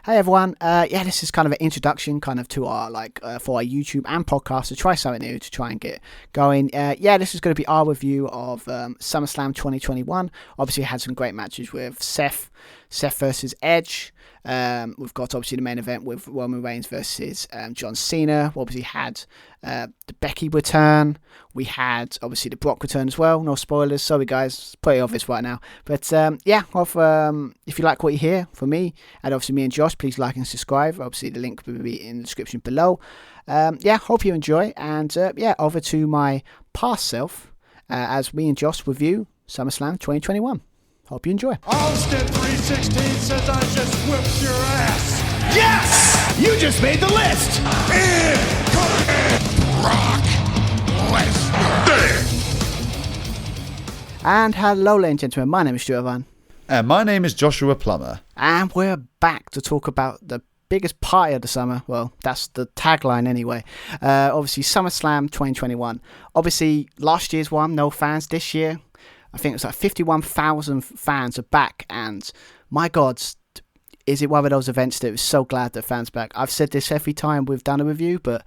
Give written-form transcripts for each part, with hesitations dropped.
Hey everyone, this is kind of an introduction kind of to our for our YouTube and podcast to try something new to try and get going. This is going to be our review of SummerSlam 2021. Obviously had some great matches with Seth versus Edge. We've got obviously the main event with Roman Reigns versus John Cena. We obviously had the Becky return. We had obviously the Brock return as well. No spoilers, sorry guys, it's pretty obvious right now. But if you like what you hear from me and obviously me and Josh, please like and subscribe. Obviously the link will be in the description below. Hope you enjoy, and over to my past self as me and Josh review SummerSlam 2021. Hope you enjoy. Austin 316 says I just whipped your ass. Yes! You just made the list! Brock Lesnar. And hello, ladies and gentlemen, my name is Stuart Van. And my name is Joshua Plummer. And we're back to talk about the biggest party of the summer. Well, that's the tagline anyway. Obviously, SummerSlam 2021. Obviously, last year's one, no fans. This year, I think it was like 51,000 fans are back. And my God, is it one of those events that was so glad that fans are back? I've said this every time we've done a review, but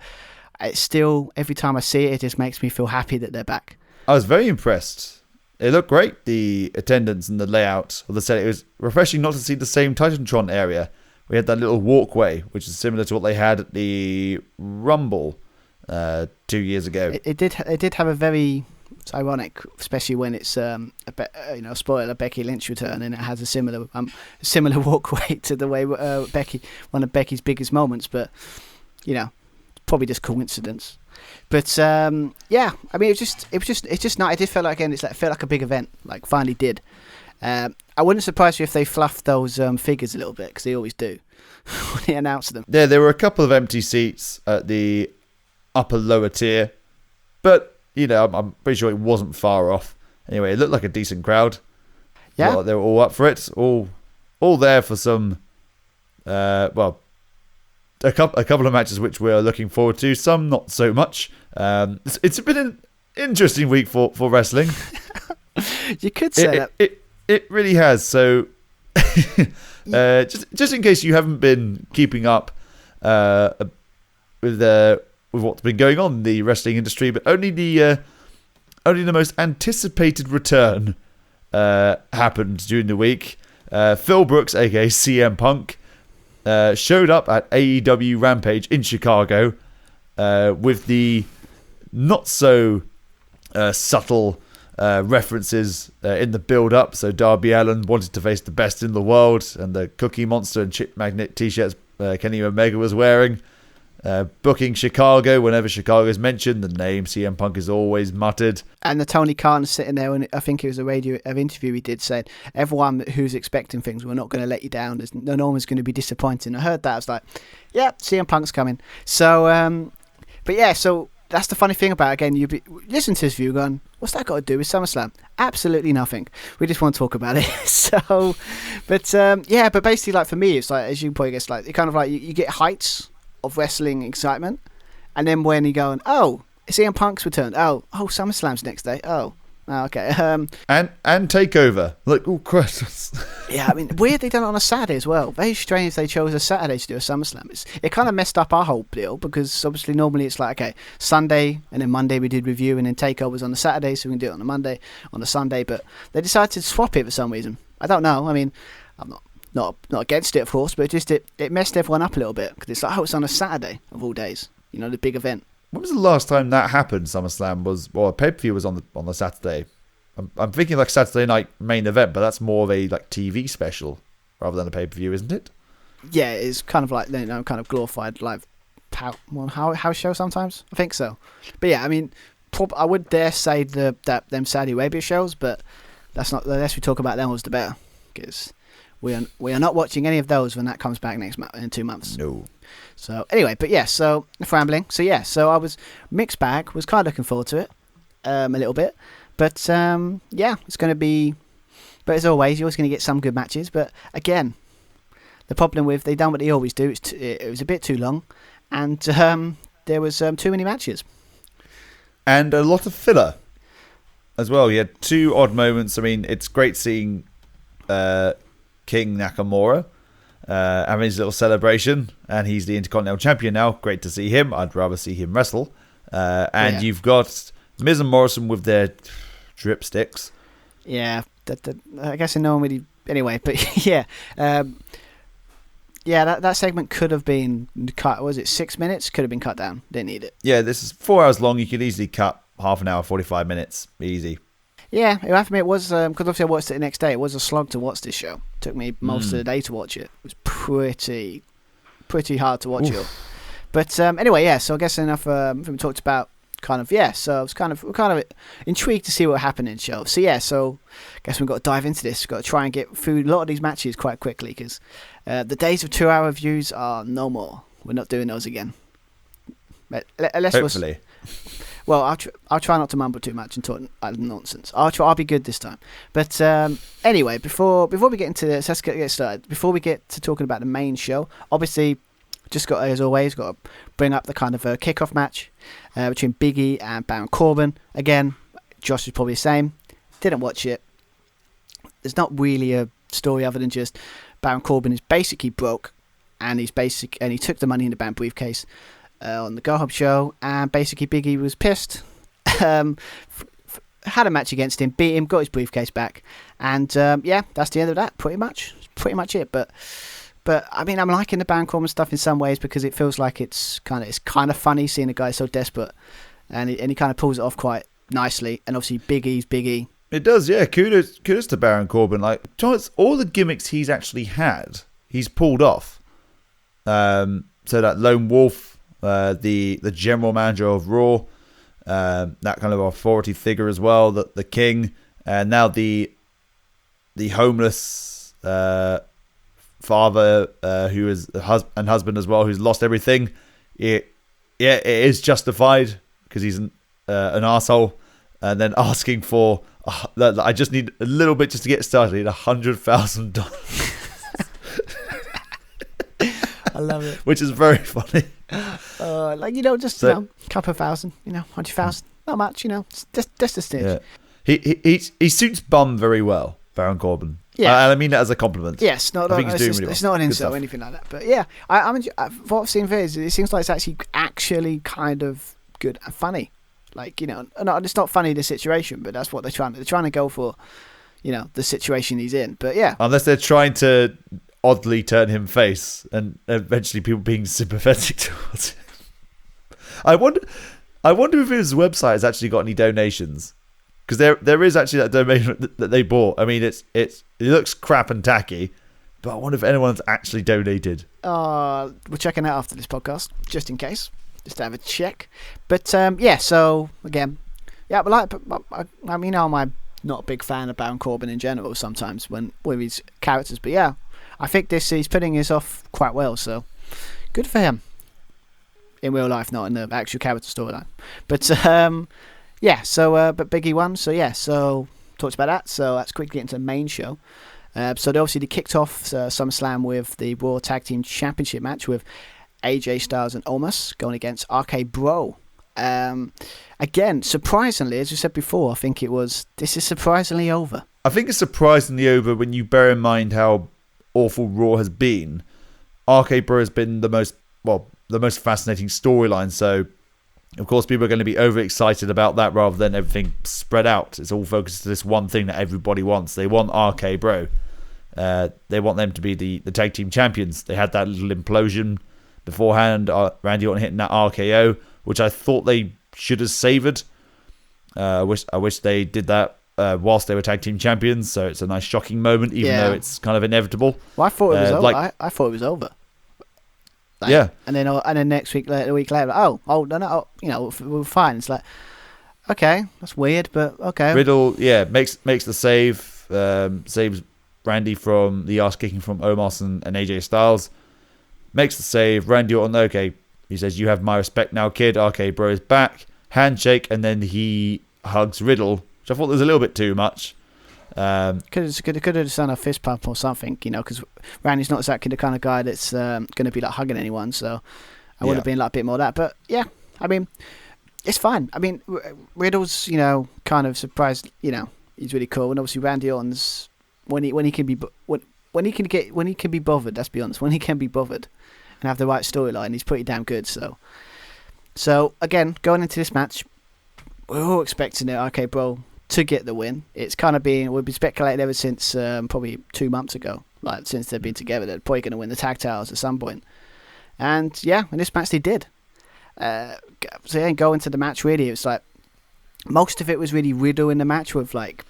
it's still, every time I see it, it just makes me feel happy that they're back. I was very impressed. It looked great, the attendance and the layout of the set. It was refreshing not to see the same Titantron area. We had that little walkway, which is similar to what they had at the Rumble 2 years ago. It did have a very... It's ironic, especially when it's spoiler Becky Lynch return, and it has a similar walkway to the way Becky, one of Becky's biggest moments. But probably just coincidence. But I mean, it's just not. It did feel like, again, it felt like a big event. Like finally did. I wouldn't surprise you if they fluffed those figures a little bit, because they always do when they announce them. Yeah, there were a couple of empty seats at the upper lower tier, but. I'm pretty sure it wasn't far off. Anyway, it looked like a decent crowd. Yeah, well, they were all up for it. All there for some. A couple of matches which we're looking forward to. Some not so much. It's been an interesting week for wrestling. You could say that. It really has. So, just in case you haven't been keeping up with what's been going on in the wrestling industry, but only the most anticipated return happened during the week. Phil Brooks, aka CM Punk, showed up at AEW Rampage in Chicago with the not so subtle references in the build-up. So Darby Allin wanted to face the best in the world, and the Cookie Monster and Chip Magnet t-shirts Kenny Omega was wearing. Booking Chicago, whenever Chicago is mentioned, the name CM Punk is always muttered. And the Tony Khan sitting there, and I think it was a radio interview he did, said, everyone who's expecting things, we're not going to let you down. No one's going to be disappointed. And I heard that. I was like, yeah, CM Punk's coming. So, so that's the funny thing about it. Again, you listen to this view going, what's that got to do with SummerSlam? Absolutely nothing. We just want to talk about it. But basically, like for me, it's like, as you probably guess, like, it kind of like you get heights of wrestling excitement, and then when you go, CM Punk's returned, SummerSlam's next day, okay, and Takeover, like, oh Christ. Yeah, I mean, weird they done it on a Saturday as well. Very strange they chose a Saturday to do a SummerSlam. It kind of messed up our whole deal, because obviously normally it's like, okay, Sunday and then Monday we did review, and then Takeover's on the Saturday, so we can do it on the Monday, on the Sunday, but they decided to swap it for some reason. I don't know. I mean, I'm not against it, of course, but it messed everyone up a little bit, because it's like, it's on a Saturday of all days, the big event. When was the last time that happened? SummerSlam was, a pay-per-view was on the Saturday. I'm thinking like Saturday night main event, but that's more of a like TV special rather than a pay-per-view, isn't it? Yeah, it's kind of like kind of glorified live house show sometimes. I think so. But yeah, I mean, I would dare say that them Saudi Arabia shows, but that's not. The less we talk about them, was the better, because we are not watching any of those when that comes back in 2 months. No. So anyway, but yeah, so rambling. So I was mixed bag. Was kind of looking forward to it a little bit, but it's going to be. But as always, you're always going to get some good matches. But again, the problem with they done what they always do. It was a bit too long, and there was too many matches, and a lot of filler as well. You had 2 odd moments. I mean, it's great seeing King Nakamura having his little celebration, and he's the Intercontinental Champion now. Great to see him. I'd rather see him wrestle. You've got Miz and Morrison with their dripsticks. Yeah, I guess no one really. Anyway, but yeah, that segment could have been cut. Was it 6 minutes? Could have been cut down. Didn't need it. Yeah, this is 4 hours long. You could easily cut half an hour, 45 minutes, easy. Yeah, it have to be. It was because obviously I watched it the next day. It was a slog to watch this show. Took me most of the day to watch it. It was pretty hard to watch it. But anyway, yeah. So I guess enough. We talked about kind of So I was kind of intrigued to see what happened in the show. So yeah. So I guess we've got to dive into this. We've got to try and get through a lot of these matches quite quickly because the days of 2-hour views are no more. We're not doing those again. Hopefully. Well, I'll try not to mumble too much and talk nonsense. I'll be good this time. But anyway, before we get into this, let's get started. Before we get to talking about the main show, obviously, just got as always got to bring up the kind of kickoff match between Big E and Baron Corbin. Again, Josh is probably the same. Didn't watch it. There's not really a story other than just Baron Corbin is basically broke, and he took the Money in the Bank briefcase on the Go Home show, and basically Big E was pissed. Had a match against him, beat him, got his briefcase back, and that's the end of that. Pretty much it. But I mean, I'm liking the Baron Corbin stuff in some ways because it feels like it's kind of funny seeing a guy so desperate, and he kind of pulls it off quite nicely. And obviously Big E's Big E. It does, yeah. Kudos to Baron Corbin. Like, all the gimmicks he's actually had, he's pulled off. So that Lone Wolf. The general manager of Raw, that kind of authority figure as well, the king, and now the homeless father who is and husband as well, who's lost everything. It is justified because he's an arsehole, and then asking for I just need a little bit just to get started. I need $100,000. I love it. Which is very funny. Just a couple of thousand, 100,000, not much, just a stitch. Yeah. He suits bum very well, Baron Corbin. Yeah, and I mean that as a compliment. Yes, I think he's doing really well. It's not an insult or anything like that. But yeah, what I've seen is it seems like it's actually kind of good and funny. Like it's not funny the situation, but that's what they're trying to go for. The situation he's in. But yeah, unless they're trying to oddly turn him face and eventually people being sympathetic towards him. I wonder if his website has actually got any donations, because there is actually that domain that they bought. I mean, it looks crap and tacky, but I wonder if anyone's actually donated. We're checking out after this podcast just in case, just to have a check. But so again, but I'm not a big fan of Baron Corbin in general sometimes with his characters, but yeah, I think he's putting this off quite well, so good for him. In real life, not in the actual character storyline. But but Big E won, so talked about that. So let's quickly get into the main show. So they kicked off SummerSlam with the Raw Tag Team Championship match with AJ Styles and Omos going against RK Bro. Again, surprisingly, as we said before, I think this is surprisingly over. I think it's surprisingly over when you bear in mind how awful Raw has been. RK Bro has been the most fascinating storyline, so of course people are going to be overexcited about that rather than everything spread out. It's all focused to this one thing that everybody wants. They want RK Bro. They want them to be the tag team champions. They had that little implosion beforehand, Randy Orton hitting that RKO, which I thought they should have savoured. I wish they did that whilst they were tag team champions, so it's a nice shocking moment, even though it's kind of inevitable. Well, I thought it was over. I thought it was over. And then next week, a week later, we're fine. It's like, okay, that's weird, but okay. Riddle, makes the save, saves Randy from the ass kicking from Omos and AJ Styles. Makes the save. Randy Orton, okay, he says, "You have my respect now, kid." RK Bro is back. Handshake, and then he hugs Riddle, which I thought was a little bit too much. Could have done a fist pump or something, because Randy's not exactly the kind of guy that's going to be like hugging anyone. So I would have been like a bit more of that. But yeah, I mean, it's fine. I mean, Riddle's kind of surprised. He's really cool, and obviously Randy Orton's when he can be when he can be bothered. Let's be honest, when he can be bothered and have the right storyline, he's pretty damn good. So again, going into this match, we're all expecting it. Okay, bro, to get the win. It's kind of we've been speculating ever since probably 2 months ago. Like since they've been together, they're probably going to win the tag titles at some point. And yeah, in this match they did. So then going to the match, really, it was like most of it was really Riddle in the match with like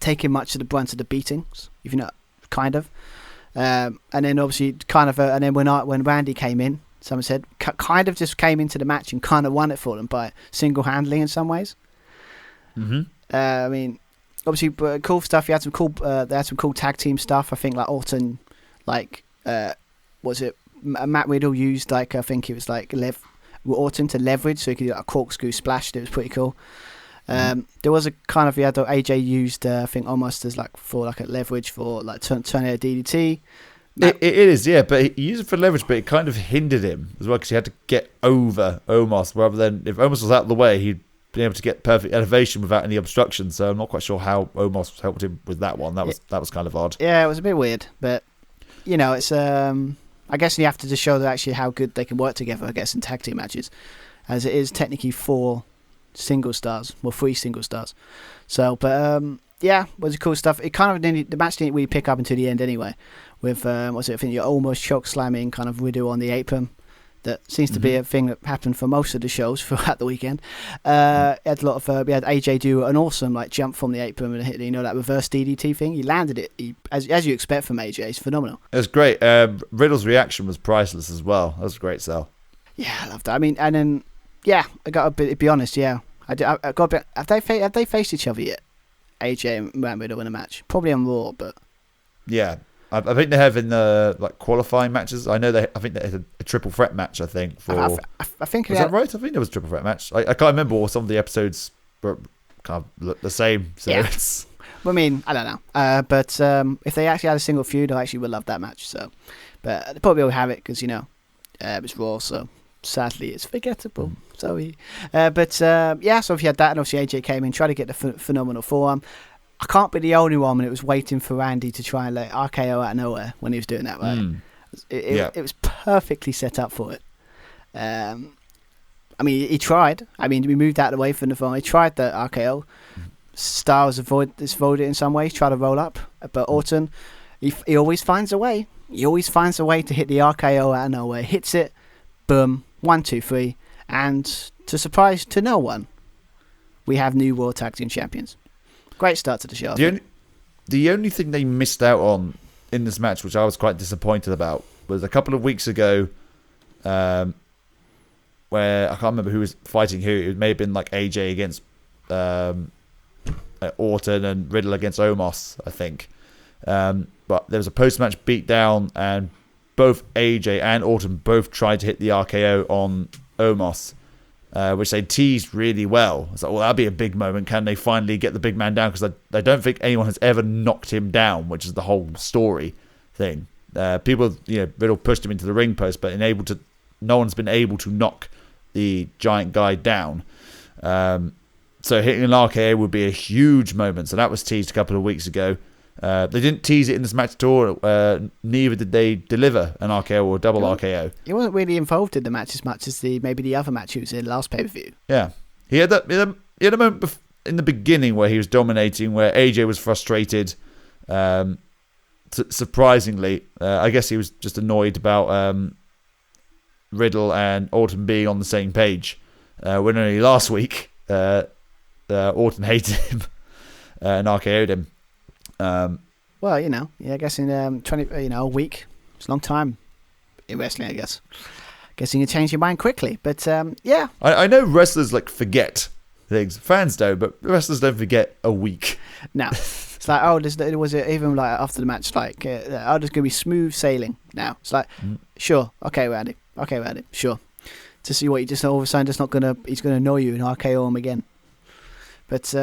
taking much of the brunt of the beatings, if you know, kind of. And then obviously kind of, and then when Randy came in, someone said kind of just came into the match and kind of won it for them by single-handedly in some ways. Mm-hmm. I mean, obviously cool stuff. They had some cool tag team stuff. I think like Orton, like was it Matt Riddle used like I think it was like Orton to leverage so he could do like a corkscrew splash. It was pretty cool. There was a kind of AJ used I think almost as like for like a leverage for like tornado DDT. It is, yeah, but he used it for leverage, but it kind of hindered him as well because he had to get over Omos rather than if Omos was out of the way, he'd been able to get perfect elevation without any obstruction. So I'm not quite sure how Omos helped him with that one. That was kind of odd. Yeah, it was a bit weird, but you know, it's I guess you have to just show that actually how good they can work together. I guess in tag team matches, as it is technically 4 single stars, well 3 single stars. So, but yeah, was cool stuff. It kind of the match didn't really pick up until the end anyway. With what's it? I think you're almost choke slamming kind of Riddle on the apron. That seems to be a thing that happened for most of the shows throughout the weekend. Had a lot of we had AJ do an awesome like jump from the apron and hit that reverse DDT thing. He landed it as you expect from AJ. It's phenomenal. It was great. Riddle's reaction was priceless as well. That was a great sell. Yeah, I loved that. I mean, and then yeah, I got to be honest. Yeah, I got a bit. Have they faced each other yet? AJ and Matt Riddle in a match, probably on Raw, but yeah. I think they have in the like qualifying matches. I think they had a triple threat match. I think I think was that right? I think there was a triple threat match. I can't remember. Or some of the episodes were kind of look the same. So yeah. I mean, I don't know. But if they actually had a single feud, I actually would love that match. So, but they probably will have it because it's Raw. So sadly, it's forgettable. Sorry. But yeah. So if you had that, and obviously AJ came in, tried to get the phenomenal forearm. I can't be the only one when it was waiting for Randy to try and let RKO out of nowhere when he was doing that, right? It was perfectly set up for it. I mean, he tried. I mean, we moved out of the way from the phone. He tried the RKO. Styles avoided it in some ways, tried to roll up. But Orton, he always finds a way. He always finds a way to hit the RKO out of nowhere. Hits it, boom, 1, 2, 3. And to surprise to no one, we have new World Tag Team Champions. Great start to the show. The only thing they missed out on in this match, which I was quite disappointed about, was a couple of weeks ago, where I can't remember who was fighting who. It may have been like AJ against Orton and Riddle against Omos, I think. But there was a post-match beatdown, and both AJ and Orton both tried to hit the RKO on Omos. Which they teased really well. It's like, well, that'll be a big moment. Can they finally get the big man down? Because I don't think anyone has ever knocked him down, which is the whole story thing. People, Riddle pushed him into the ring post, but no one's been able to knock the giant guy down. So hitting an RKO would be a huge moment. So that was teased a couple of weeks ago. They didn't tease it in this match at all. Neither did they deliver an RKO or a double RKO. He wasn't really involved in the match as much as maybe the other match he was in last pay-per-view. Yeah. He had a moment in the beginning where he was dominating, where AJ was frustrated. Surprisingly, I guess he was just annoyed about Riddle and Orton being on the same page. When only last week, Orton hated him and RKO'd him. Well, I guess in 20, a week, it's a long time in wrestling, I guess. Guessing you change your mind quickly, but yeah. I know wrestlers forget things. Fans don't, but wrestlers don't forget a week. No, it's like was it even after the match there's gonna be smooth sailing now. It's like sure, okay, Randy, sure. To see what you just all of a sudden he's gonna annoy you and RKO him again. But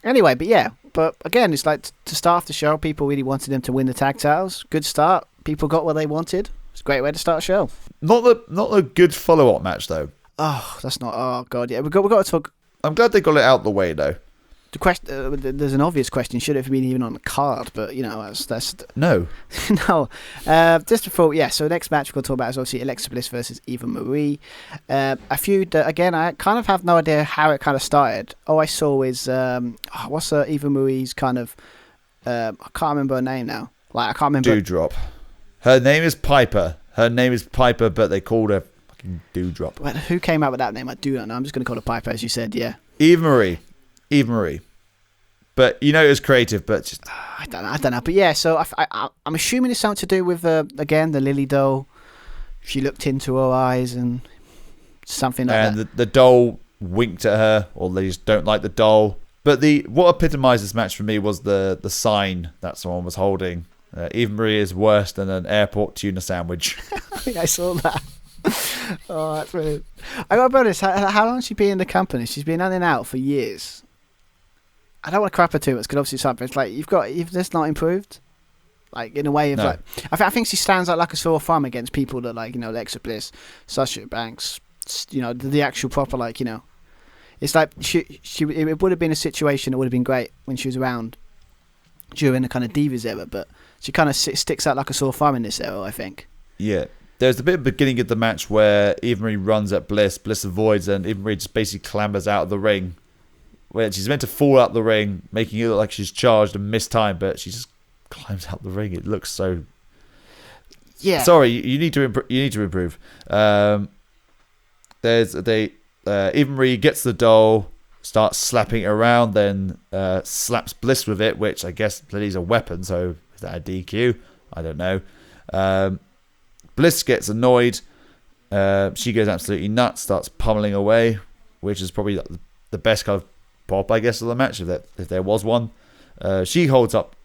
anyway, but yeah. But again, it's like to start off the show, people really wanted them to win the tag titles. Good start. People got what they wanted. It's a great way to start a show. Not a good follow-up match, though. Oh, that's not... Oh, God, yeah. We've got to talk... I'm glad they got it out the way, though. The question, there's an obvious question: should it have been even on the card? But that's no. No. Just before, so the next match we're going to talk about is obviously Alexa Bliss versus Eva Marie. A feud that, again, I kind of have no idea how it kind of started. All I saw is what's Eva Marie's kind of I can't remember her name now. Like, I can't remember. Dewdrop. Her name is Piper. But they called her fucking Dewdrop. Well, who came up with that name? I do not know. I'm just going to call her Piper, as you said. Yeah. Eva Marie. But it was creative, but just... I don't know. But yeah, so I'm assuming it's something to do with, again, the Lily doll. She looked into her eyes and something like that. And the doll winked at her, or they just don't like the doll. But what epitomised this match for me was the sign that someone was holding. Eva Marie is worse than an airport tuna sandwich. I saw that. Oh, that's brilliant. I got to be honest, how long has she been in the company? She's been in and out for years. I don't want to crap her too much because obviously something. It's like you've this not improved, like in a way of like. I think she stands out like a sore thumb against people that like Alexa Bliss, Sasha Banks, the actual proper like It's like it would have been a situation that would have been great when she was around during the kind of Divas era, but she kind of sticks out like a sore thumb in this era, I think. Yeah. There's the bit at the beginning of the match where Eva Marie runs at Bliss. Bliss avoids, and Eva Marie just basically clambers out of the ring. Where she's meant to fall out the ring, making it look like she's charged and missed time, but she just climbs out the ring. It looks so... Yeah. Sorry, you need to improve. Eva Marie gets the doll, starts slapping it around, then slaps Bliss with it, which I guess is a weapon, so is that a DQ? I don't know. Bliss gets annoyed. She goes absolutely nuts, starts pummeling away, which is probably the best kind of pop, I guess, of the match, if there was one. She holds up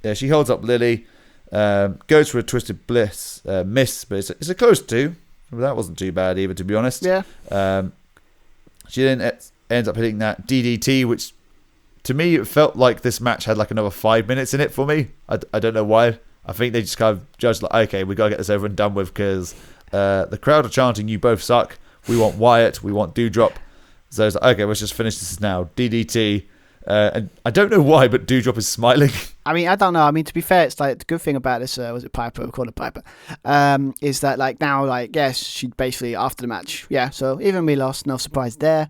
Lily, goes for a twisted Bliss, miss, but it's a close two. Well, that wasn't too bad either, to be honest. Yeah. She then ends up hitting that DDT, which to me it felt like this match had like another 5 minutes in it for me. I don't know why. I think they just kind of judged like, okay, we gotta get this over and done with because the crowd are chanting, "You both suck. We want Wyatt. We want Dewdrop." So it's like, okay, let's just finish this now. DDT. And I don't know why, but Dewdrop is smiling. I mean, I don't know. I mean, to be fair, it's like the good thing about this, was it Piper? We call it Piper. Is that like now, like, yes, she basically after the match, yeah. So even we lost, no surprise there.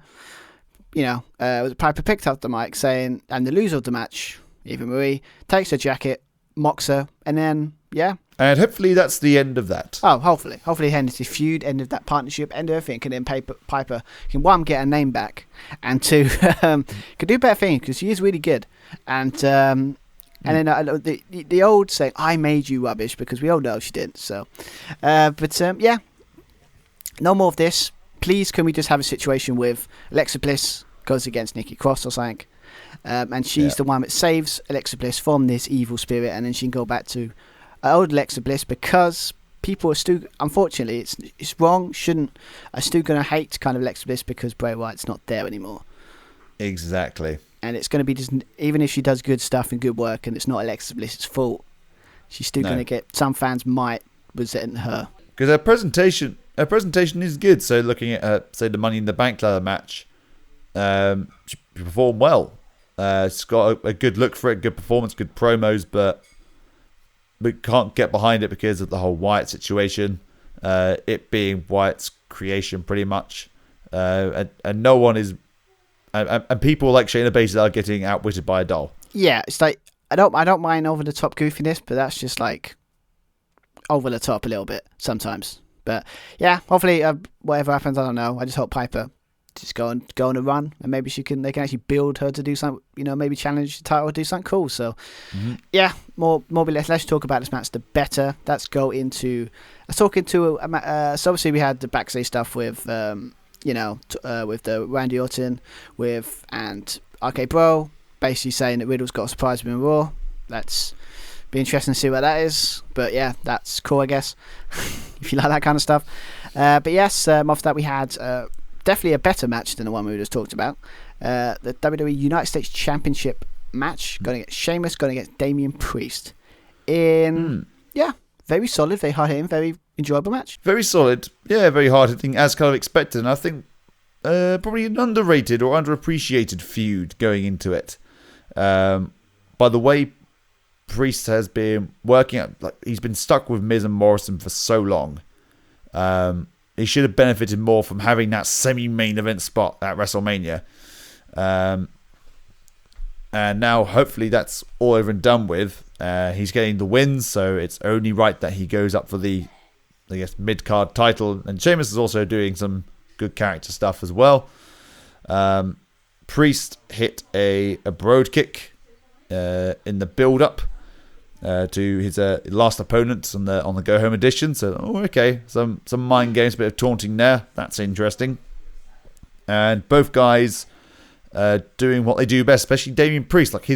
Was it Piper picked up the mic saying, and the loser of the match, Eva Marie, takes her jacket, mocks her, and then and hopefully that's the end of that. Oh, hopefully end of the feud, end of that partnership, end of everything. And then Piper can, one, get her name back, and two, can do better things because she is really good. And then the old saying, "I made you rubbish," because we all know she didn't. So, no more of this. Please, can we just have a situation with Alexa Bliss goes against Nikki Cross or something, and she's the one that saves Alexa Bliss from this evil spirit, and then she can go back to old Alexa Bliss, because people are still, unfortunately, it's wrong, are still going to hate kind of Alexa Bliss because Bray Wyatt's not there anymore. Exactly. And it's going to be just, even if she does good stuff and good work and it's not Alexa Bliss's fault, she's still going to get, some fans might resent her. Because her presentation is good. So looking at say the Money in the Bank ladder match, she performed well. She's got a good look for it, good performance, good promos, but we can't get behind it because of the whole Wyatt situation, it being Wyatt's creation pretty much, and no one is, and people like Shayna Baszler are getting outwitted by a doll. Yeah, it's like I don't mind over the top goofiness, but that's just like over the top a little bit sometimes. But yeah, hopefully whatever happens, I don't know. I just hope Piper just go on a run, and maybe they can actually build her to do something, maybe challenge the title or do something cool. So yeah, more let's talk about this match the better. Let's talk into so obviously we had the backstage stuff with with the Randy Orton and R.K. Bro basically saying that Riddle's got a surprise win Raw. That's be interesting to see what that is, but yeah, that's cool, I guess. If you like that kind of stuff. But yes, after that we had definitely a better match than the one we just talked about. The WWE United States Championship match, going against Sheamus, going against Damian Priest. Very solid, very hard hitting, very enjoyable match. Very solid, yeah, very hard hitting, as kind of expected. And I think probably an underrated or underappreciated feud going into it. By the way, Priest has been working out, like he's been stuck with Miz and Morrison for so long. He should have benefited more from having that semi-main event spot at WrestleMania. And now, hopefully, that's all over and done with. He's getting the wins, so it's only right that he goes up for the, I guess, mid-card title. And Sheamus is also doing some good character stuff as well. Priest hit a Broad kick in the build-up to his last opponent on the Go Home edition. So, okay, some mind games, a bit of taunting there. That's interesting. And both guys doing what they do best, especially Damian Priest. Like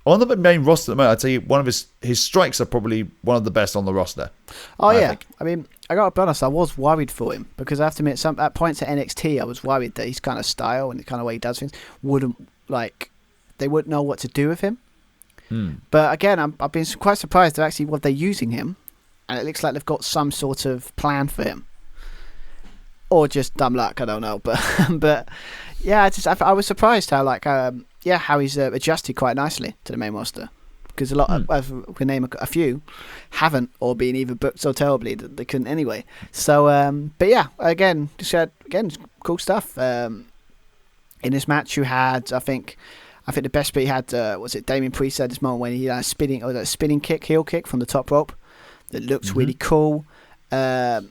on the main roster at the moment, I'd say one of his strikes are probably one of the best on the roster. Oh, I think. I mean, I got to be honest, I was worried for him because I have to admit, at points at NXT, I was worried that his kind of style and the kind of way he does things they wouldn't know what to do with him. But again, I've been quite surprised at actually what they're using him, and it looks like they've got some sort of plan for him, or just dumb luck. I don't know, but yeah, I was surprised how how he's adjusted quite nicely to the main roster, because a lot of, we can name a few, haven't or been either booked so terribly that they couldn't anyway. So, but yeah, again, cool stuff. In this match, you had I think the best bit he had was it Damian Priest at this moment when he had a spinning kick, heel kick from the top rope that looked really cool. I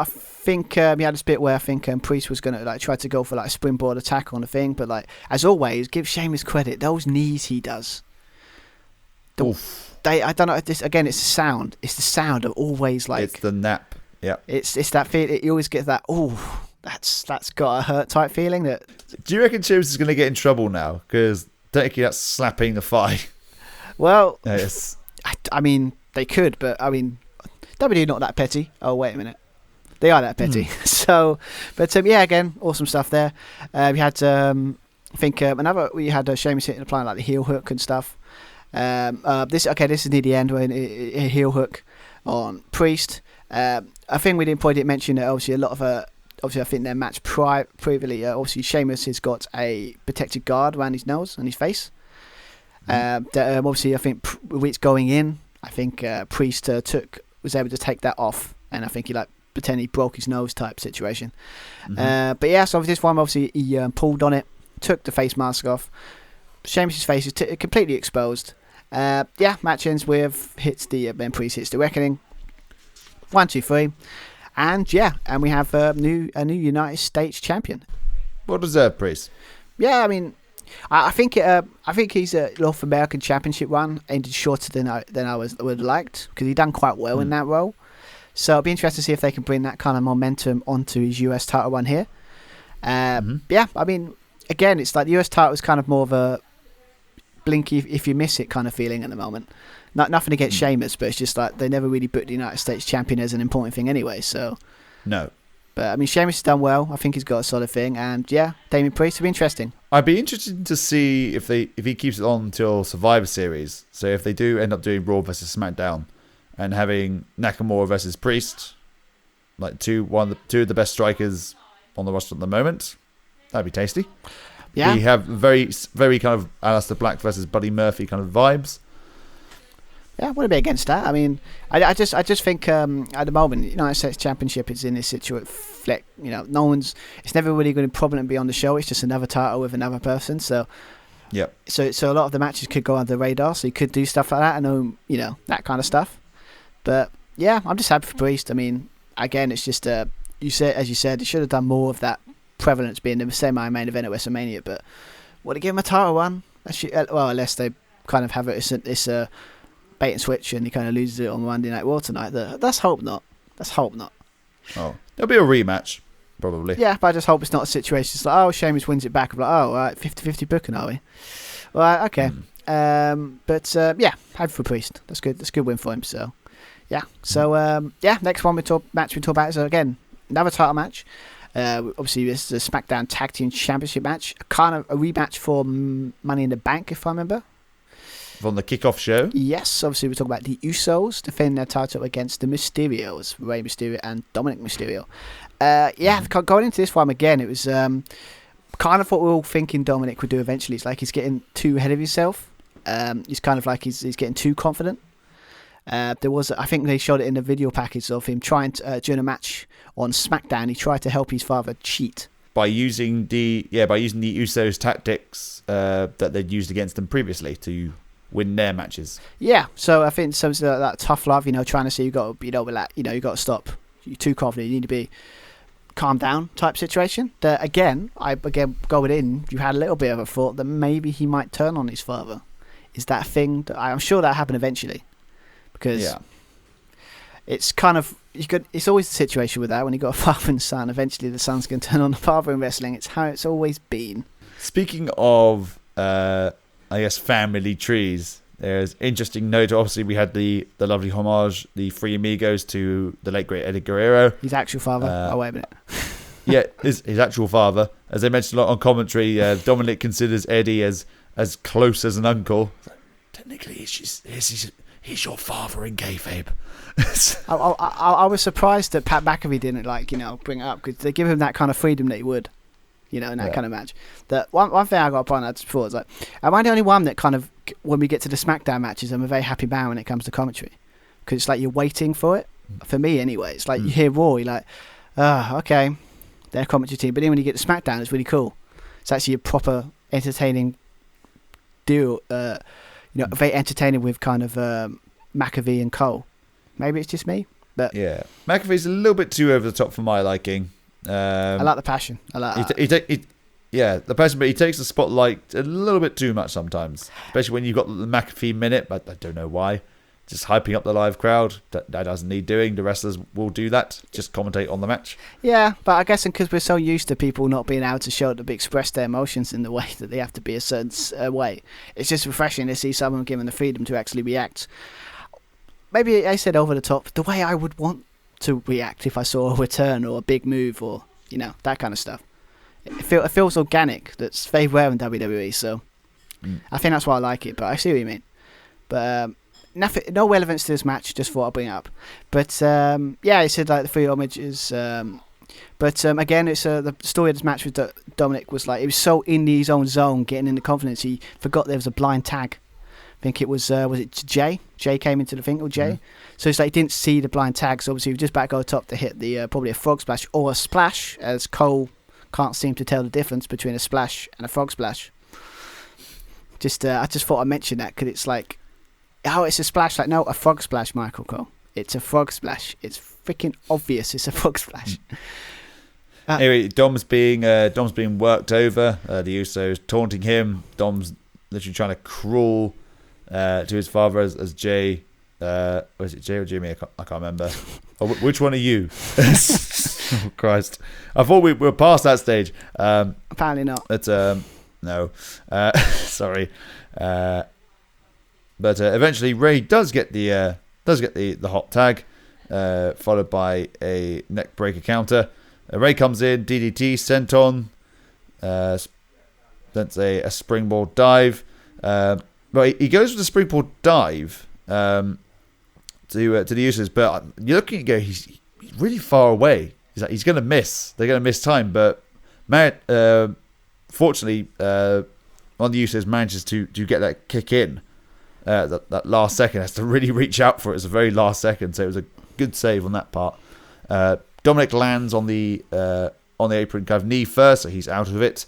think he had this bit where I think Priest was going to try to go for a springboard attack on the thing, but as always, give Sheamus credit. Those knees he does. I don't know if this again. It's the sound. It's the sound of always It's the nap. Yeah. It's that feel. You always get that. That's got a hurt type feeling. Do you reckon Sheamus is going to get in trouble now? Because technically that's slapping the thigh. Well, yes. I mean, they could, but I mean, WWE not that petty. Oh, wait a minute. They are that petty. So, but yeah, again, awesome stuff there. We had, I think, we had Sheamus applying the heel hook and stuff. This is near the end when a heel hook on Priest. I think we didn't mention that obviously a lot of obviously I think their match previously obviously Sheamus has got a protected guard around his nose and his face. Obviously I think it's going in. I think Priest was able to take that off, and I think he pretend he broke his nose type situation. But yeah, so this one obviously he pulled on it, took the face mask off. Sheamus' face is completely exposed. Match ends with then Priest hits the Reckoning. 1, 2, 3, and we have a new United States champion. Well deserved, Priest. Yeah, I mean, I think he's a North American Championship run ended shorter than I would have liked, because he done quite well in that role. So it'll be interesting to see if they can bring that kind of momentum onto his US title run here. I mean, again, it's the US title is kind of more of a blink if you miss it kind of feeling at the moment. Nothing against Sheamus, but it's just they never really booked the United States champion as an important thing anyway. So no. But I mean, Sheamus has done well. I think he's got a solid thing, and Damian Priest will be interesting. I'd be interested to see if he keeps it on until Survivor Series. So if they do end up doing Raw versus SmackDown, and having Nakamura versus Priest, two of the best strikers on the roster at the moment, that'd be tasty. Yeah, we have very very kind of Aleister Black versus Buddy Murphy kind of vibes. Yeah, I wouldn't be against that. I mean, I just think at the moment, United States Championship is in this situation. It's never really going to prominently be on the show. It's just another title with another person. So, yeah. So a lot of the matches could go under the radar. So you could do stuff like that. I know, that kind of stuff. But yeah, I'm just happy for Priest. I mean, again, it's just as you said, it should have done more of that prevalence being the semi-main event at WrestleMania. But would it give him a title run? Unless they kind of have it's a bait and switch and he kind of loses it on Monday Night Raw tonight. Let's hope not. Oh, there'll be a rematch probably. Yeah, but I just hope it's not a situation. It's Sheamus wins it back. I'm all right, 50-50 booking, are we? All right, okay. Happy for Priest. That's good. That's a good win for him. So, yeah. So, next one we talk about is again another title match. Obviously, this is a SmackDown Tag Team Championship match, kind of a rematch for Money in the Bank, if I remember. From the kickoff show. Yes, obviously we talk about the Usos defending their title against the Mysterios, Rey Mysterio and Dominic Mysterio. Going into this one again, it was kind kind of what we're all thinking Dominic would do eventually. It's like he's getting too ahead of himself. He's kind of like he's getting too confident. I think they showed it in the video package of him trying to, during a match on SmackDown, he tried to help his father cheat. By using the Usos tactics that they'd used against them previously to win their matches. Yeah, so I think some that tough love, trying to say you got to stop. You're too confident. You need to be calm down type situation. That again, going in, you had a little bit of a thought that maybe he might turn on his father. Is that a thing? I'm sure that happened eventually, because it's kind of it's always the situation with that when you got a father and son. Eventually, the son's going to turn on the father in wrestling. It's how it's always been. Speaking of, I guess, family trees. There's interesting note. Obviously, we had the lovely homage, the Three Amigos to the late great Eddie Guerrero. His actual father. Wait a minute. Yeah, his actual father. As I mentioned a lot on commentary, Dominic considers Eddie as close as an uncle. Technically, he's your father in kayfabe. I was surprised that Pat McAfee didn't bring it up, because they give him that kind of freedom that he would, in that kind of match. That one thing I got upon before is like, am I the only one that kind of, when we get to the SmackDown matches, I'm a very happy man when it comes to commentary, because it's like you're waiting for it. For me, anyway, it's like you hear Raw, you're like, okay, they're a commentary team, but then when you get to SmackDown, it's really cool. It's actually a proper entertaining deal. Very entertaining with kind of McAfee and Cole. Maybe it's just me, but yeah, McAfee's a little bit too over the top for my liking. I like the passion. I like the passion, but he takes the spotlight a little bit too much sometimes, especially when you've got the McAfee minute. But I don't know why. Just hyping up the live crowd, that doesn't need doing. The wrestlers will do that. Just commentate on the match. Yeah, but I guess because we're so used to people not being able to express their emotions in the way that they have to be a certain way, it's just refreshing to see someone given the freedom to actually react. Maybe I said over the top, the way I would want to react if I saw a return or a big move or that kind of stuff. It feels organic. That's very rare in WWE, so I think that's why I like it. But I see what you mean. But nothing, no relevance to this match. Just thought I'd bring it up. But he said like the three homages. But again, it's the story of this match with Dominic was like, he was so in his own zone, getting in the confidence, he forgot there was a blind tag. I think it was it Jay? Jay came into the thing, or Jay? So it's like he didn't see the blind tag, so obviously he was just back over top to hit the probably a frog splash or a splash, as Cole can't seem to tell the difference between a splash and a frog splash. I just thought I'd mention that, because it's like, it's a splash. Like, no, a frog splash, Michael Cole. It's a frog splash. It's freaking obvious it's a frog splash. Anyway, Dom's being worked over. The Usos taunting him. Dom's literally trying to crawl to his father as Jay. Was it Jay or Jimmy? I can't remember. Which one are you? Oh, Christ. I thought we were past that stage. Apparently not. But no. Sorry. But eventually Ray does get the hot tag, followed by a neck breaker counter. Ray comes in, DDT, senton, that's a springboard dive. But he goes with the springboard dive to the Usos, but you're looking at he's really far away. He's going to miss. They're going to miss time, but fortunately, one of the Usos manages to get that kick in. That last second, has to really reach out for it. It's a very last second, so it was a good save on that part. Dominic lands on the apron, kind of knee first, so he's out of it.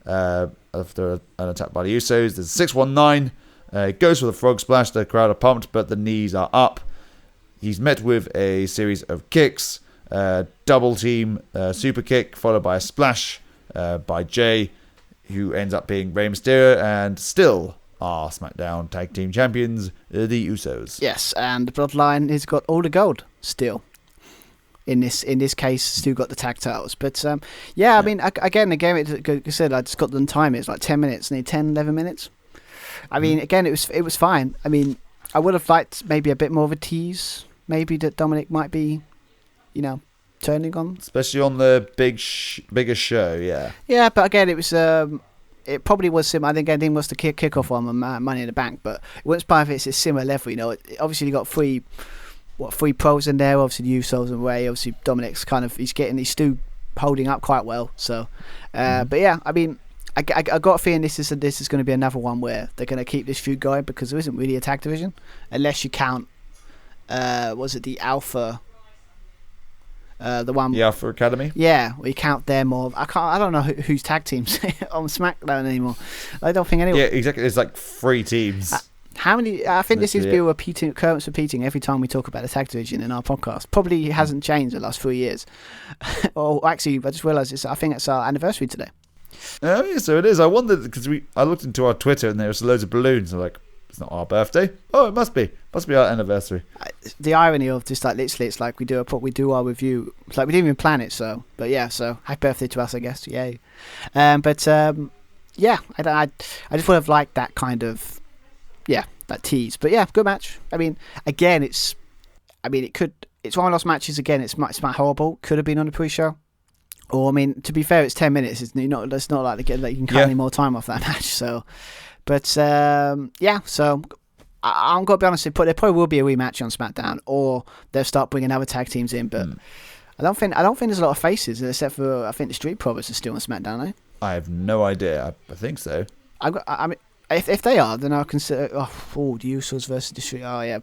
After an attack by the Usos, there's a 619. Goes for the frog splash. The crowd are pumped, but the knees are up. He's met with a series of kicks, double team super kick, followed by a splash by Jay, who ends up being Rey Mysterio, and still are SmackDown Tag Team Champions, the Usos. Yes, and the Bloodline has got all the gold still. In this case, still got the tag titles. But I mean, again, the game, like I said, I just got the time. It's like 10 minutes, nearly 10, 11 minutes. I mean, again, it was fine. I mean, I would have liked maybe a bit more of a tease, maybe that Dominic might be, turning on. Especially on the bigger show, yeah. Yeah, but again, it was. It probably was similar. I think again was the kick-off on Money in the Bank, but it wasn't part of it's a similar level. Obviously you got three pros in there. Obviously the Usos and Ray. Obviously Dominic's he's still holding up quite well. So, but yeah, I mean, I got a feeling this is going to be another one where they're going to keep this feud going, because there isn't really a tag division unless you count. Was it the Alpha? The Alpha Academy. Yeah, we count them, or I don't know who's tag teams on SmackDown anymore. I don't think anyone. Yeah, exactly. There's like 3 teams. How many? I think this is Bill repeating every time we talk about the tag division in our podcast. Probably hasn't changed the last 3 years. Or actually, I just realised I think it's our anniversary today. Oh, yeah, so it is. I wondered, because I looked into our Twitter and there was loads of balloons. I'm like, it's not our birthday. Oh, it must be our anniversary. The irony of just like literally, it's like we do our review. It's like we didn't even plan it. So, but yeah, so happy birthday to us, I guess. Yay. Yeah, I just would have liked that kind of, that tease. But yeah, good match. I mean, again, it's one of those matches. Again, it's not horrible. Could have been on the pre-show. Or I mean, to be fair, it's 10 minutes. It's not like you can cut any more time off that match. So. But so I'm gonna be honest. There probably will be a rematch on SmackDown, or they'll start bringing other tag teams in. But I don't think there's a lot of faces, except for I think the Street Profits are still on SmackDown. I have no idea. I think so. I mean, if they are, then I'll consider. The Usos versus the Street. Oh yeah,